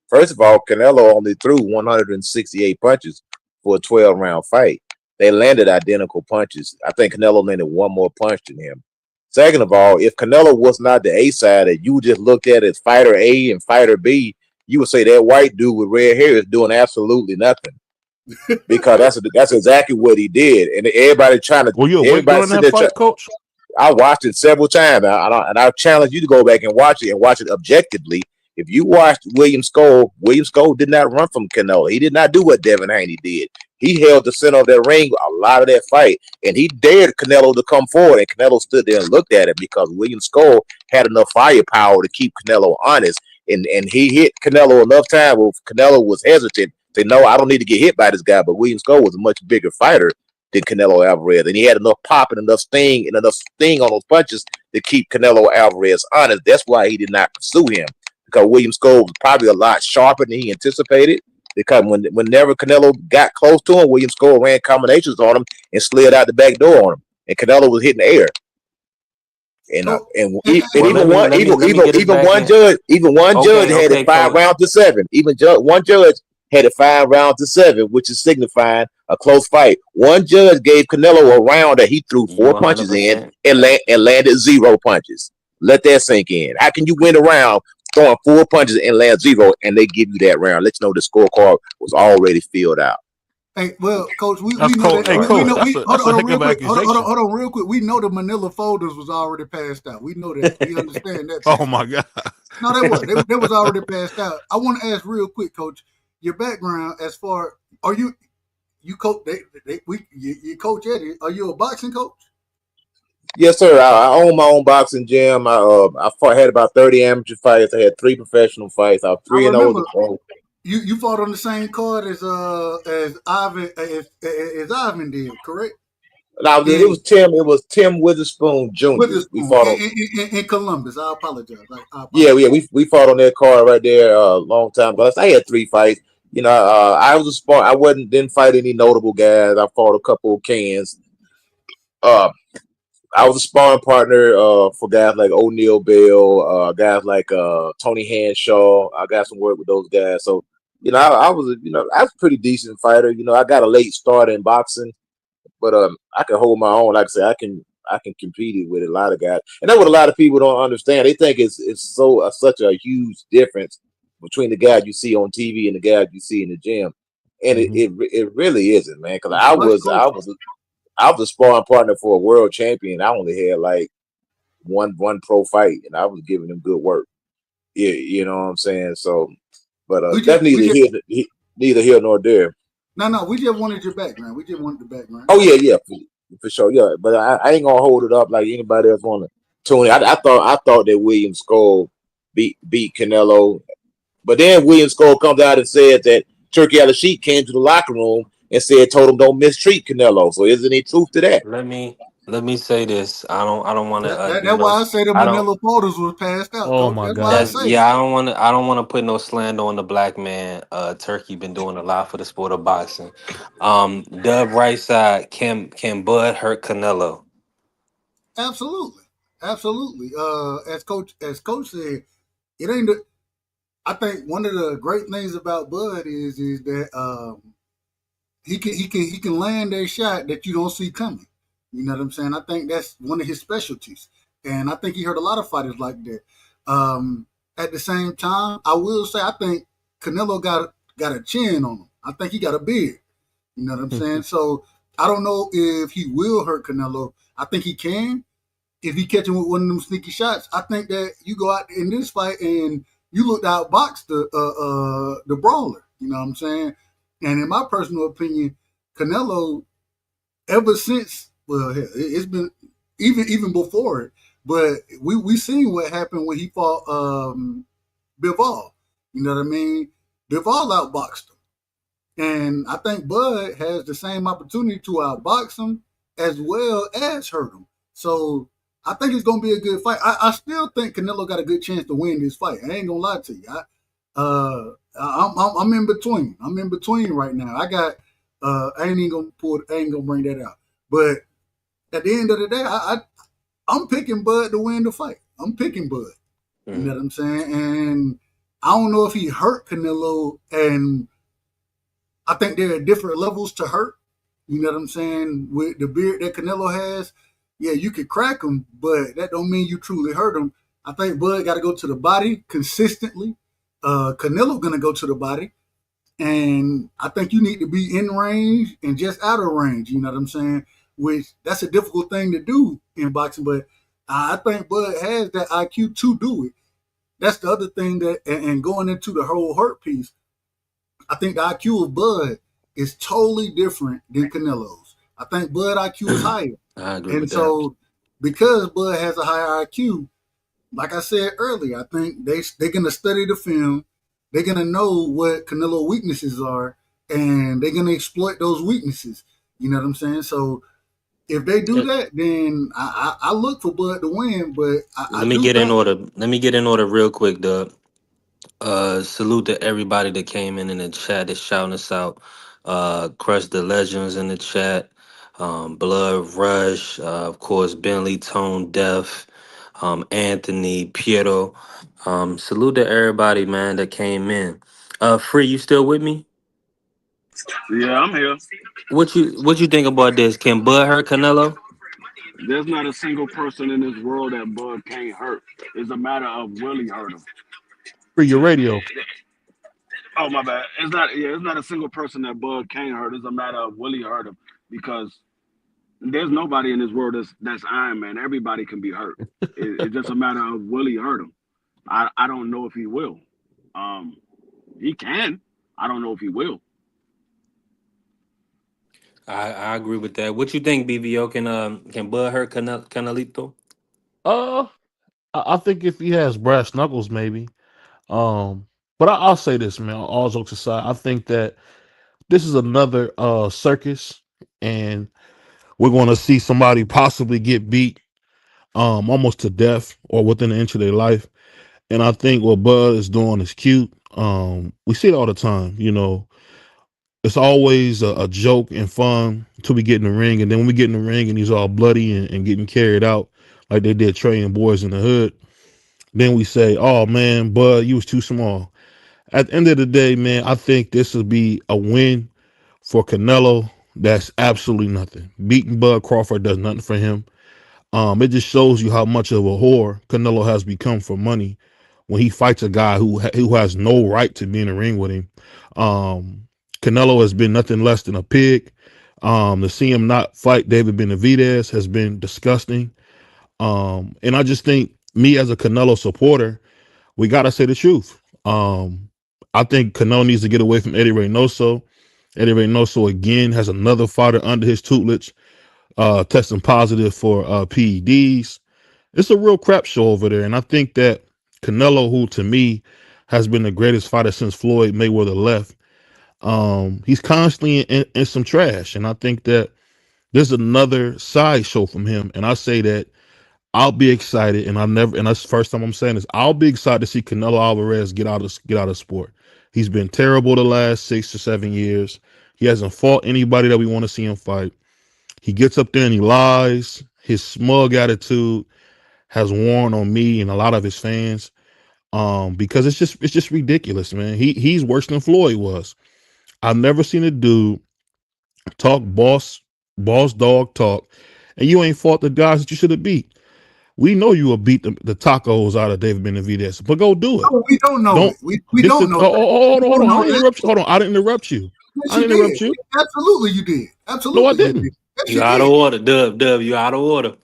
first of all, Canelo only threw 168 punches for a 12-round fight. They landed identical punches. I think Canelo landed one more punch than him. Second of all, if Canelo was not the A side and you just looked at it as fighter A and fighter B, you would say that white dude with red hair is doing absolutely nothing. Because that's exactly what he did. And Were you awake everybody during sitting that there fight, Coach? I watched it several times, and I challenge you to go back and watch it objectively. If you watched William Skoll did not run from Canelo. He did not do what Devin Haney did. He held the center of that ring a lot of that fight, and he dared Canelo to come forward, and Canelo stood there and looked at it because William Skoll had enough firepower to keep Canelo honest, and he hit Canelo enough time where Canelo was hesitant. Say, no, I don't need to get hit by this guy, but William Skoll was a much bigger fighter than Canelo Alvarez, and he had enough pop and enough sting on those punches to keep Canelo Alvarez honest. That's why he did not pursue him, because William Skoll was probably a lot sharper than he anticipated. Because whenever Canelo got close to him, William Skoll ran combinations on him and slid out the back door on him, and Canelo was hitting the air. And even one judge had it 5 rounds to 7. One judge had it 5 rounds to 7, which is signifying a close fight. One judge gave Canelo a round that he threw 4 punches in and landed 0 punches. Let that sink in. How can you win a round throwing 4 punches and land 0, and they give you that round? Let you know the scorecard was already filled out. Hey, well, Coach, we know that. Hold on, real quick. We know the Manila folders was already passed out. We know that. We understand that. Oh my God! No, they was already passed out. I want to ask real quick, Coach, your background as far are you coach? You coach Eddie. Are you a boxing coach? Yes, sir. I own my own boxing gym. I had about 30 amateur fights. I had 3 professional fights. I was 3-0. You fought on the same card as Ivan did, correct? No, it was Tim. It was Tim Witherspoon Jr. We fought in Columbus. I apologize. Yeah. We fought on that card right there a long time ago. I had 3 fights. You know, I was a sport. I didn't fight any notable guys. I fought a couple of cans. I was a sparring partner for guys like O'Neal Bill, guys like Tony Hanshaw. I got some work with those guys. So, you know, I was a pretty decent fighter. You know, I got a late start in boxing, but I can hold my own. Like I said, I can compete with a lot of guys, and that's what a lot of people don't understand. They think it's such a huge difference between the guys you see on TV and the guys you see in the gym, and it really isn't, man. Because I was a sparring partner for a world champion. I only had like one pro fight, and I was giving him good work. Yeah, you know what I'm saying. So, but that's neither here nor there. No, we just wanted your background. We just wanted the background. Oh yeah, for sure. Yeah, but I ain't gonna hold it up like anybody else want to tune in. I thought that William Skoll beat Canelo, but then William Skoll comes out and said that Turkey Al-Sheikh came to the locker room and told him don't mistreat Canelo. So isn't any truth to that? Let me say this. I don't want to. That's why I say the Manila folders was passed out. Oh my God! I don't want to put no slander on the black man. Turkey been doing a lot for the sport of boxing. Dub right side. Can Bud hurt Canelo? Absolutely. As coach said, it ain't. I think one of the great things about Bud is that he can land that shot that you don't see coming. You know what I'm saying? I think that's one of his specialties, and I think he hurt a lot of fighters like that. At the same time, I will say I think Canelo got a chin on him. I think he got a beard. You know what I'm saying? So I don't know if he will hurt Canelo. I think he can. If he catch him with one of them sneaky shots, I think that you go out in this fight and you look to outbox the brawler. You know what I'm saying? And in my personal opinion, Canelo, ever since, well, it's been even before it, but we seen what happened when he fought Bivol. You know what I mean? Bivol outboxed him, and I think Bud has the same opportunity to outbox him as well as hurt him. So I think it's gonna be a good fight. I still think Canelo got a good chance to win this fight. I ain't gonna lie to you. I'm in between. I'm in between right now. I got. I ain't gonna bring that out. But at the end of the day, I'm picking Bud to win the fight. I'm picking Bud. You know what I'm saying? And I don't know if he hurt Canelo, and I think there are different levels to hurt. You know what I'm saying? With the beard that Canelo has, yeah, you could crack him, but that don't mean you truly hurt him. I think Bud got to go to the body consistently. Canelo gonna go to the body, and I think you need to be in range and just out of range. You know what I'm saying? Which that's a difficult thing to do in boxing, but I think Bud has that IQ to do it. that's the other thing that, and going into the whole hurt piece, I think the IQ of Bud is totally different than Canelo's. I think Bud IQ is higher. I agree And with that. so because Bud has a higher IQ, like I said earlier, I think they're gonna study the film, they're gonna know what Canelo weaknesses are, and they're gonna exploit those weaknesses. You know what I'm saying? So if they do Uh, that, then I look for Bud to win, but I Let me do get in think order. Let me get in order real quick, Doug. Salute to everybody that came in the chat that's shouting us out. Crush the Legends in the chat. Blood Rush, of course, Bentley, Tone Deaf, Anthony, Piero. Salute to everybody, man, that came in. Free, you still with me? Yeah, I'm here. What you think about this? Can Bud hurt Canelo? There's not a single person in this world that Bud can't hurt. It's a matter of will he hurt him. Free your radio. Oh my bad. It's not. Yeah, it's not a single person that Bud can't hurt. It's a matter of will he hurt him because there's nobody in this world that's Iron Man. Everybody can be hurt. It's just a matter of will he hurt him. I don't know if he will. Um, he can. I don't know if he will. I agree with that. What you think, BBO? Can Bud hurt Canelito? Uh, I think if he has brass knuckles, maybe. Um, but I'll say this, man. All jokes aside, I think that this is another circus, and we're going to see somebody possibly get beat almost to death or within an inch of their life. And I think what Bud is doing is cute. We see it all the time. You know, it's always a joke and fun until we get in the ring, and then when we get in the ring and he's all bloody and getting carried out like they did Trey and Boys in the Hood, then we say, "Oh man, Bud, you was too small." At the end of the day, man, I think this will be a win for Canelo. That's absolutely nothing. Beating Bud Crawford does nothing for him. It just shows you how much of a whore Canelo has become for money when he fights a guy who has no right to be in the ring with him. Um, Canelo has been nothing less than a pig. To see him not fight David Benavidez has been disgusting. And I just think me as a Canelo supporter, we got to say the truth. I think Canelo needs to get away from Eddie Reynoso. Eddie Reynoso again has another fighter under his tutelage, testing positive for PEDs. It's a real crap show over there. And I think that Canelo, who to me has been the greatest fighter since Floyd Mayweather left, he's constantly in some trash. And I think that there's another side show from him. And I say that I'll be excited, and that's the first time I'm saying this. I'll be excited to see Canelo Alvarez get out of sport. He's been terrible the last 6 to 7 years. He hasn't fought anybody that we want to see him fight. He gets up there and he lies. His smug attitude has worn on me and a lot of his fans. Because it's just ridiculous, man. He's worse than Floyd was. I've never seen a dude talk boss dog talk, and you ain't fought the guys that you should have beat. We know you will beat the tacos out of David Benavidez, but go do it. no, we don't know Don't that. We this is don't know that. hold We on, hold don't on. I know didn't that. interrupt you. Hold on. I didn't interrupt you. Yes, I you didn't did. interrupt you. Absolutely, you did. No, I Absolutely, you did. didn't. Yes, You you out of did. order, Dub. You out of order.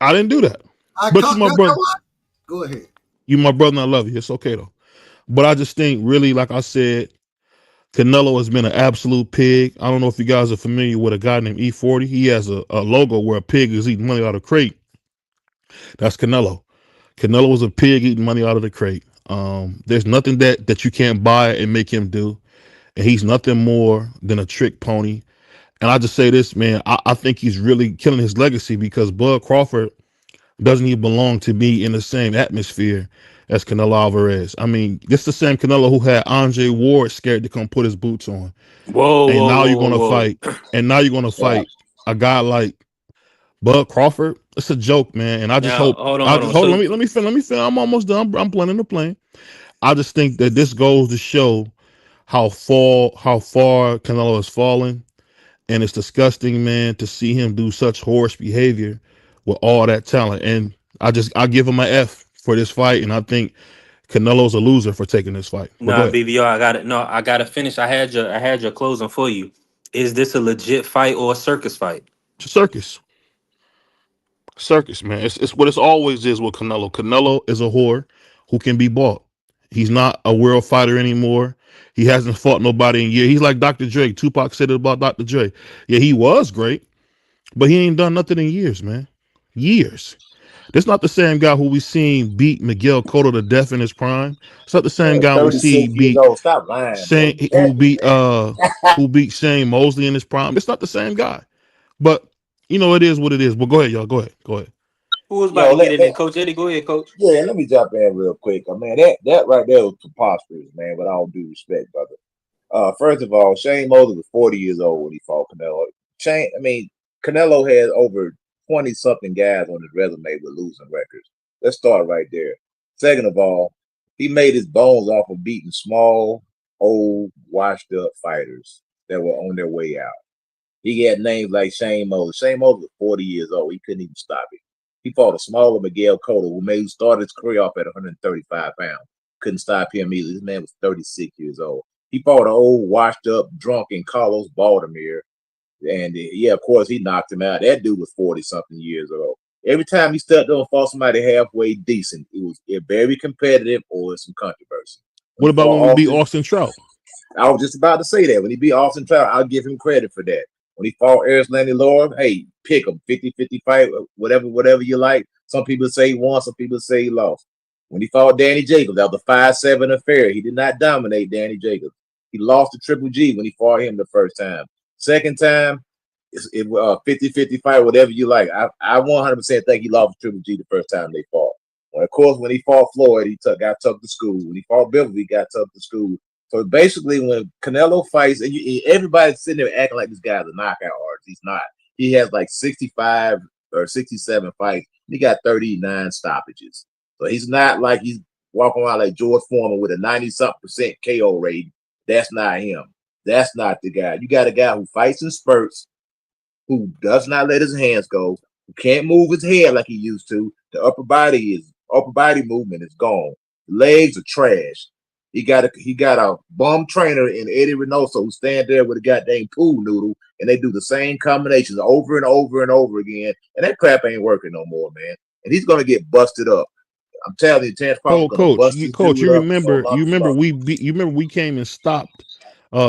I didn't do that. I But you caught my that. brother. Go ahead. You my brother and I love you. It's okay though. But I just think really, like I said, Canelo has been an absolute pig. I don't know if you guys are familiar with a guy named E40. He has a logo where a pig is eating money out of a crate. That's Canelo. Canelo was a pig eating money out of the crate. There's nothing that you can't buy and make him do. And he's nothing more than a trick pony. And I just say this, man, I think he's really killing his legacy because Bud Crawford doesn't even belong to be in the same atmosphere as Canelo Alvarez. I mean, this is the same Canelo who had Andre Ward scared to come put his boots on. Whoa, And whoa, now you're whoa, gonna whoa. fight, and now you're gonna Yeah. fight a guy like Bud Crawford. It's a joke, man. And I just Now, hope hold on, I hold just on. hold on. So, Let me finish. I'm almost done. I'm planning the plane. I just think that this goes to show how far Canelo has fallen. And it's disgusting, man, to see him do such horse behavior with all that talent. And I give him an F for this fight, and I think Canelo's a loser for taking this fight. But go nah, ahead. BBR, I got it. No, I gotta finish. I had your closing for you. Is this a legit fight or a circus fight? Circus. Circus, man. It's what it's always is with Canelo. Canelo is a whore. who can be bought. He's not a world fighter anymore. He hasn't fought nobody in years. He's like Dr. Dre. Tupac said it about Dr. Dre. Yeah, he was great, but he ain't done nothing in years, man. Years. That's not the same guy who we seen beat Miguel Cotto to death in his prime. It's not the same Man, guy we see 36 years beat old. Stop lying, bro. Shane You who acting, beat who beat Shane Mosley in his prime. It's not the same guy. But it is what it is. But go ahead, y'all. Go ahead. Go ahead. Who was about Yo, to get in there? Coach Eddie, go ahead, Coach. yeah, let me jump in real quick. Man, that right there was preposterous, man. With all due respect, brother. First of all, Shane Mosley was 40 years old when he fought Canelo. Canelo had over 20 something guys on his resume with losing records. Let's start right there. Second of all, he made his bones off of beating small, old, washed up fighters that were on their way out. He had names like Shane Mosley. Shane Mosley was 40 years old. He couldn't even stop it. He fought a smaller Miguel Cotto who started his career off at 135 pounds. Couldn't stop him either. This man was 36 years old. He fought an old, washed up, drunken Carlos Baldomir. And yeah, of course, he knocked him out. That dude was 40 something years old. Every time he stepped up and fought somebody halfway decent, it was very competitive or some controversy. What about when we beat Austin Trout? I was just about to say that. When he beat Austin Trout, I'll give him credit for that. When he fought Erislandy Laura, hey, pick him 50-50 fight, whatever you like. Some people say he won, some people say he lost. When he fought Danny Jacobs, that was a 5-7 affair. He did not dominate Danny Jacobs. He lost to Triple G when he fought him the first time. Second time, it 50-50 fight, whatever you like. I 100% think he lost to Triple G the first time they fought. Well, of course, when he fought Floyd, he got took to school. When he fought Bill, he got took to school. So basically, when Canelo fights, and everybody's sitting there acting like this guy's a knockout artist. He's not. He has like 65 or 67 fights. He got 39 stoppages. So he's not like he's walking around like George Foreman with a 90-something% KO rate. That's not him. That's not the guy. You got a guy who fights in spurts, who does not let his hands go, who can't move his head like he used to. The upper body movement is gone. The legs are trash. He got a bum trainer in Eddie Reynoso who stand there with a goddamn pool noodle, and they do the same combinations over and over and over again, and that crap ain't working no more, man. And he's gonna get busted up. I'm telling you, Terrence Crawford's gonna bust this Coach, dude you up. So remember we came and stopped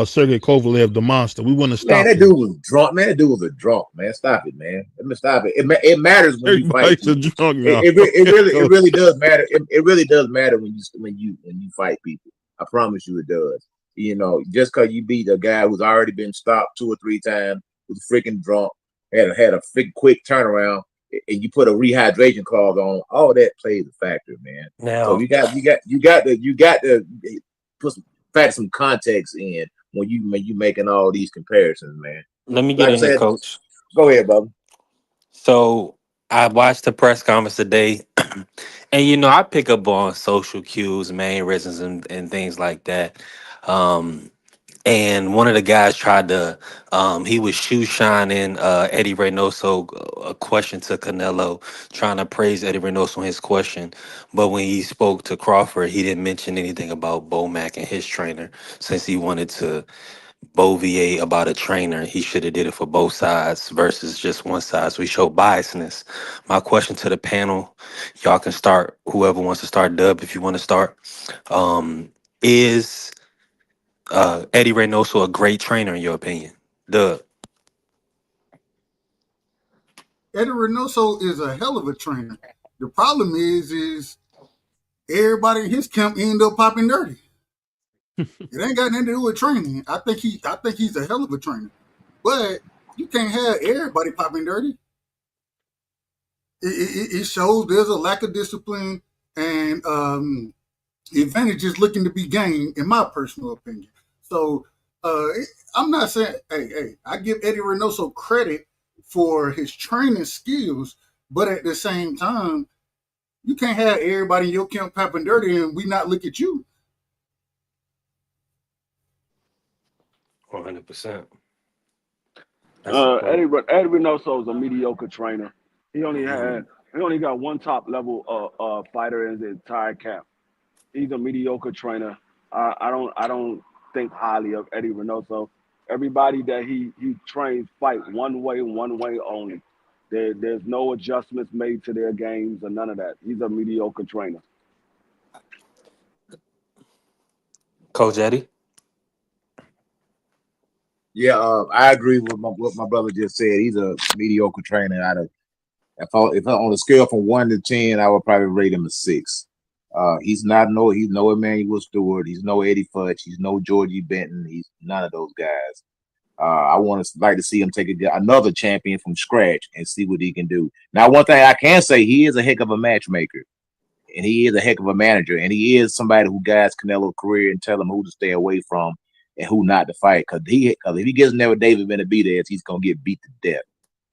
Sergey Kovalev, the monster. We wouldn't have man, stopped that him. dude was drunk. Man, that dude was a drunk. Man, stop it, man. Let me stop it. It matters when you fight Everybody's a people. drunk now. It really does matter. It really does matter when you fight people. I promise you, it does. You know, just because you beat a guy who's already been stopped 2 or 3 times, who's freaking drunk, had a quick turnaround, and you put a rehydration clause on, all that plays a factor, man. So Now, you got to put some context in when you making all these comparisons, man. let me get Like I in here, said, Coach. go ahead, brother. So I watched the press conference today, and I pick up on social cues, mannerisms, and things like that. Um, and one of the guys tried to, he was shoe shining Eddie Reynoso a question to Canelo, trying to praise Eddie Reynoso in his question. But when he spoke to Crawford, he didn't mention anything about Bomac and his trainer, since he wanted to Bovier about a trainer. He should have did it for both sides versus just one side. So he showed biasness. My question to the panel, y'all can start. Whoever wants to start, Dub, if you want to start, is Eddie Reynoso a great trainer in your opinion? Dub. Eddie Reynoso is a hell of a trainer. The problem is everybody in his camp end up popping dirty. It ain't got nothing to do with training. I think he's a hell of a trainer, but you can't have everybody popping dirty. It shows there's a lack of discipline and advantages looking to be gained, in my personal opinion. So I'm not saying, hey, I give Eddie Reynoso credit for his training skills, but at the same time, you can't have everybody in your camp popping dirty and we not look at you. 100%. That's a Eddie point. Reynoso is a mediocre trainer. He only Mhm. got one top level fighter in the entire camp. He's a mediocre trainer. I don't think highly of Eddie Reynoso. Everybody that he trains fight one way only. There's no adjustments made to their games or none of that. He's a mediocre trainer. Coach Eddie. Yeah, I agree with what my brother just said. He's a mediocre trainer. Out of if I on a scale from 1 to 10, I would probably rate him a 6. He's no Emmanuel Stewart. He's no Eddie Futch. He's no Georgie Benton. He's none of those guys. I want to like to see him take another champion from scratch and see what he can do. Now, one thing I can say, he is a heck of a matchmaker, and he is a heck of a manager, and he is somebody who guides Canelo's career and tell him who to stay away from and who not to fight. Because if he gets in there with David Benavidez, he's gonna get beat to death.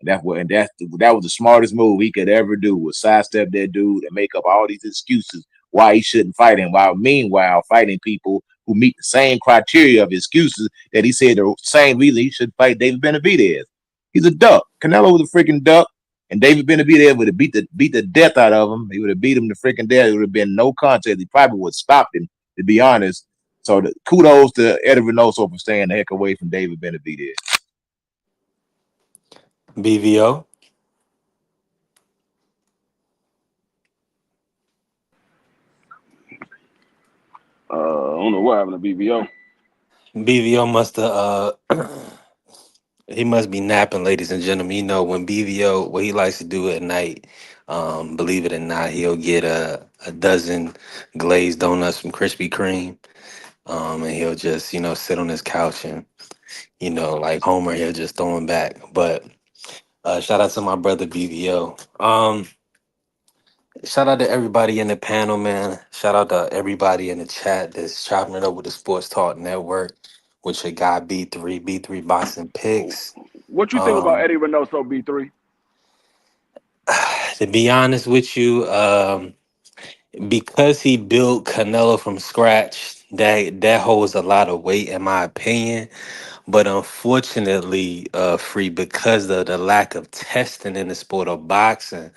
That was the smartest move he could ever do, was sidestep that dude and make up all these excuses why he shouldn't fight him, while meanwhile fighting people who meet the same criteria of excuses that he said the same reason he should fight David Benavidez. He's a duck. Canelo was a freaking duck, and David Benavidez would have beat the death out of him. He would have beat him to freaking death. It would have been no contest. He probably would have stopped him, to be honest. So kudos to Eddie Reynoso for staying the heck away from David Benavidez. BVO. I don't know what happened to BBO. BVO must have he must be napping, ladies and gentlemen. You know, when BVO, what he likes to do at night, believe it or not, he'll get a dozen glazed donuts from Krispy Kreme. And he'll just, sit on his couch and, like Homer, he'll just throw him back. But shout out to my brother BVO. Shout out to everybody in the panel, man. Shout out to everybody in the chat that's chopping it up with the Sports Talk Network, with your guy B3 Boxing Picks. What you think about Eddie Reynoso, B3? To be honest with you, because he built Canelo from scratch, that holds a lot of weight in my opinion. But unfortunately, Free, because of the lack of testing in the sport of boxing,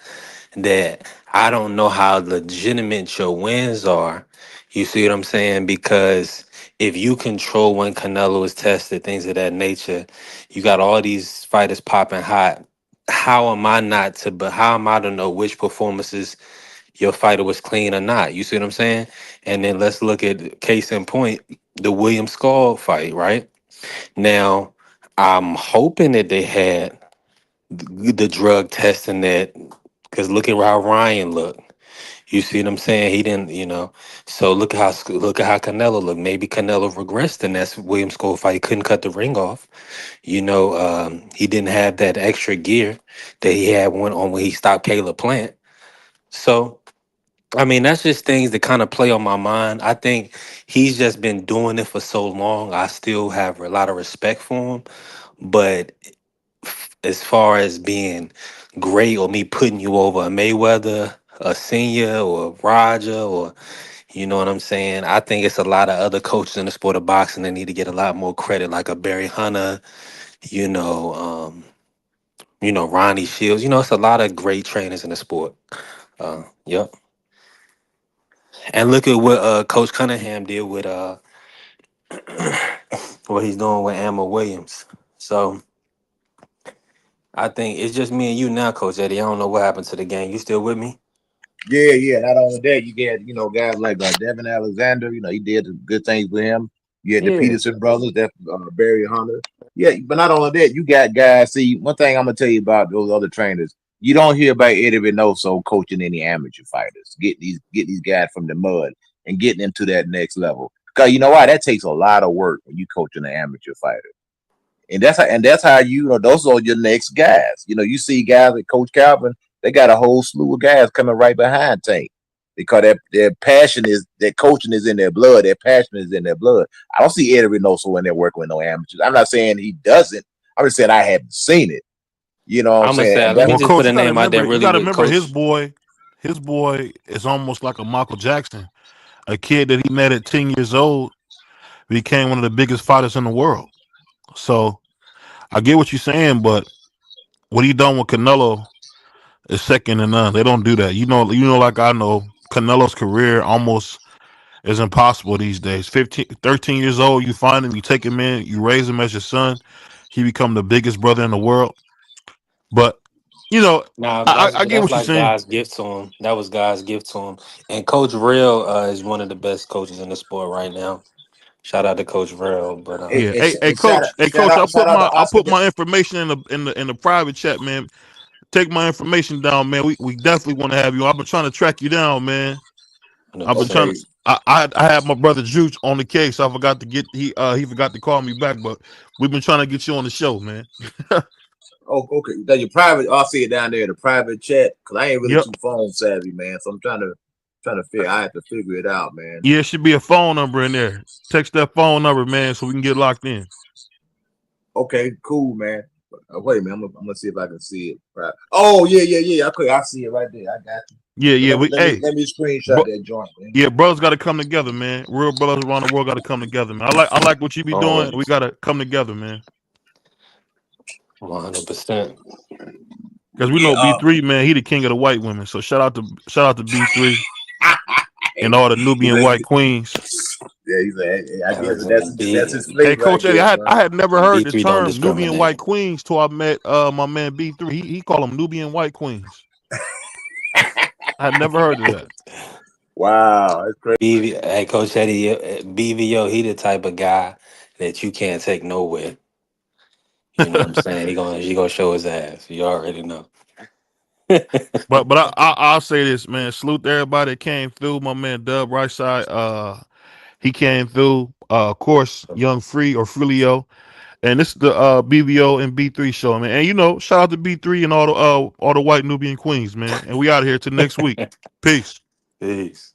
that I don't know how legitimate your wins are. You see what I'm saying? Because if you control when Canelo is tested, things of that nature, you got all these fighters popping hot. How am I not to? But how am I to know which performances your fighter was clean or not? You see what I'm saying? And then let's look at case in point, the William Skull fight. Right now, I'm hoping that they had the drug testing that, because look at how Ryan looked. You see what I'm saying? He didn't, So look at how Canelo looked. Maybe Canelo regressed in that Williams Skull fight. He couldn't cut the ring off. He didn't have that extra gear that he had when he stopped Caleb Plant. So I mean, that's just things that kind of play on my mind. I think he's just been doing it for so long. I still have a lot of respect for him, but as far as being great or me putting you over a Mayweather, a Senior, or Roger, or you know what I'm saying, I think it's a lot of other coaches in the sport of boxing that need to get a lot more credit, like a Barry Hunter, you know, um, Ronnie Shields. It's a lot of great trainers in the sport. Yep. And look at what Coach Cunningham did with what he's doing with Emma Williams. So I think it's just me and you now, Coach Eddie. I don't know what happened to the game. You still with me? Yeah. Not only that, you get guys like Devin Alexander. He did good things with him. You had the Yeah. Peterson brothers, that Barry Hunter. Yeah, but not only that, you got guys. See, one thing I'm gonna tell you about those other trainers, you don't hear about Eddie Reynoso coaching any amateur fighters, get these guys from the mud and getting them to that next level. Because you know why? That takes a lot of work when you coaching an amateur fighter. And that's how those are your next guys. You see guys like Coach Calvin, they got a whole slew of guys coming right behind Tank because their passion is, their coaching is in their blood, their passion is in their blood. I don't see Eddie Reynoso in there working with no amateurs. I'm not saying he doesn't. I'm just saying I haven't seen it. You know what I'm I'm gonna saying? say, And let me that's Well, just put coach, a you gotta name out there remember, really with Coach. his boy is almost like a Michael Jackson, a kid that he met at 10 years old became one of the biggest fighters in the world. So I get what you're saying, but what he done with Canelo is second to none. They don't do that. Like I know, Canelo's career almost is impossible these days. 15, 13 years old, you find him, you take him in, you raise him as your son, he become the biggest brother in the world. But you know, Now I get that's what you're like saying. God's gift to him. That was God's gift to him. And Coach Real is one of the best coaches in the sport right now. Shout out to Coach Verl, but Yeah. And, Hey, shout out, coach, shout out to I Oscar. put my information in the private chat, man. Take my information down, man. We definitely want to have you. I've been trying to track you down, man. I've been 100%. trying to. Okay, I had my brother Juice on the case. I forgot to get he forgot to call me back, but we've been trying to get you on the show, man. oh, okay. That your private. I'll see it down there in the private chat because I ain't really Yep. too phone savvy, man. So I'm trying to figure. I have to figure it out, man. Yeah, it should be a phone number in there. Text that phone number, man, so we can get locked in. Okay, cool, man. Wait a minute, I'm gonna see if I can see it. Right. Oh yeah. Okay, I see it right there. I got you. Yeah, So yeah. let me screenshot Bro, that joint, man. yeah, brothers got to come together, man. Real brothers around the world got to come together, man. I like what you be doing. We Always. got to come together, man. 100%. Because we Yeah. know B3, man, he the king of the white women. So shout out to B3 and all the He's Nubian like, white queens. yeah, he's like, I Hey, guess listen, that's his Hey, flavor, I Coach Eddie, guess, I man. had never heard the B3 don't term Nubian discriminate. white queens till I met my man B3. He called them Nubian white queens. I had never heard of that. Wow, that's crazy. Hey, Coach Eddie, BVO, he the type of guy that you can't take nowhere. You know what I'm saying? He gonna show his ass. You already know. But I'll say this, man. Salute to everybody that came through. My man Dub right side, he came through. Of course, Young Free or Frilio. And this is the BVO and B3 show, man. And you know, shout out to B3 and all the white Nubian queens, man. And we out of here till next week. Peace. Peace.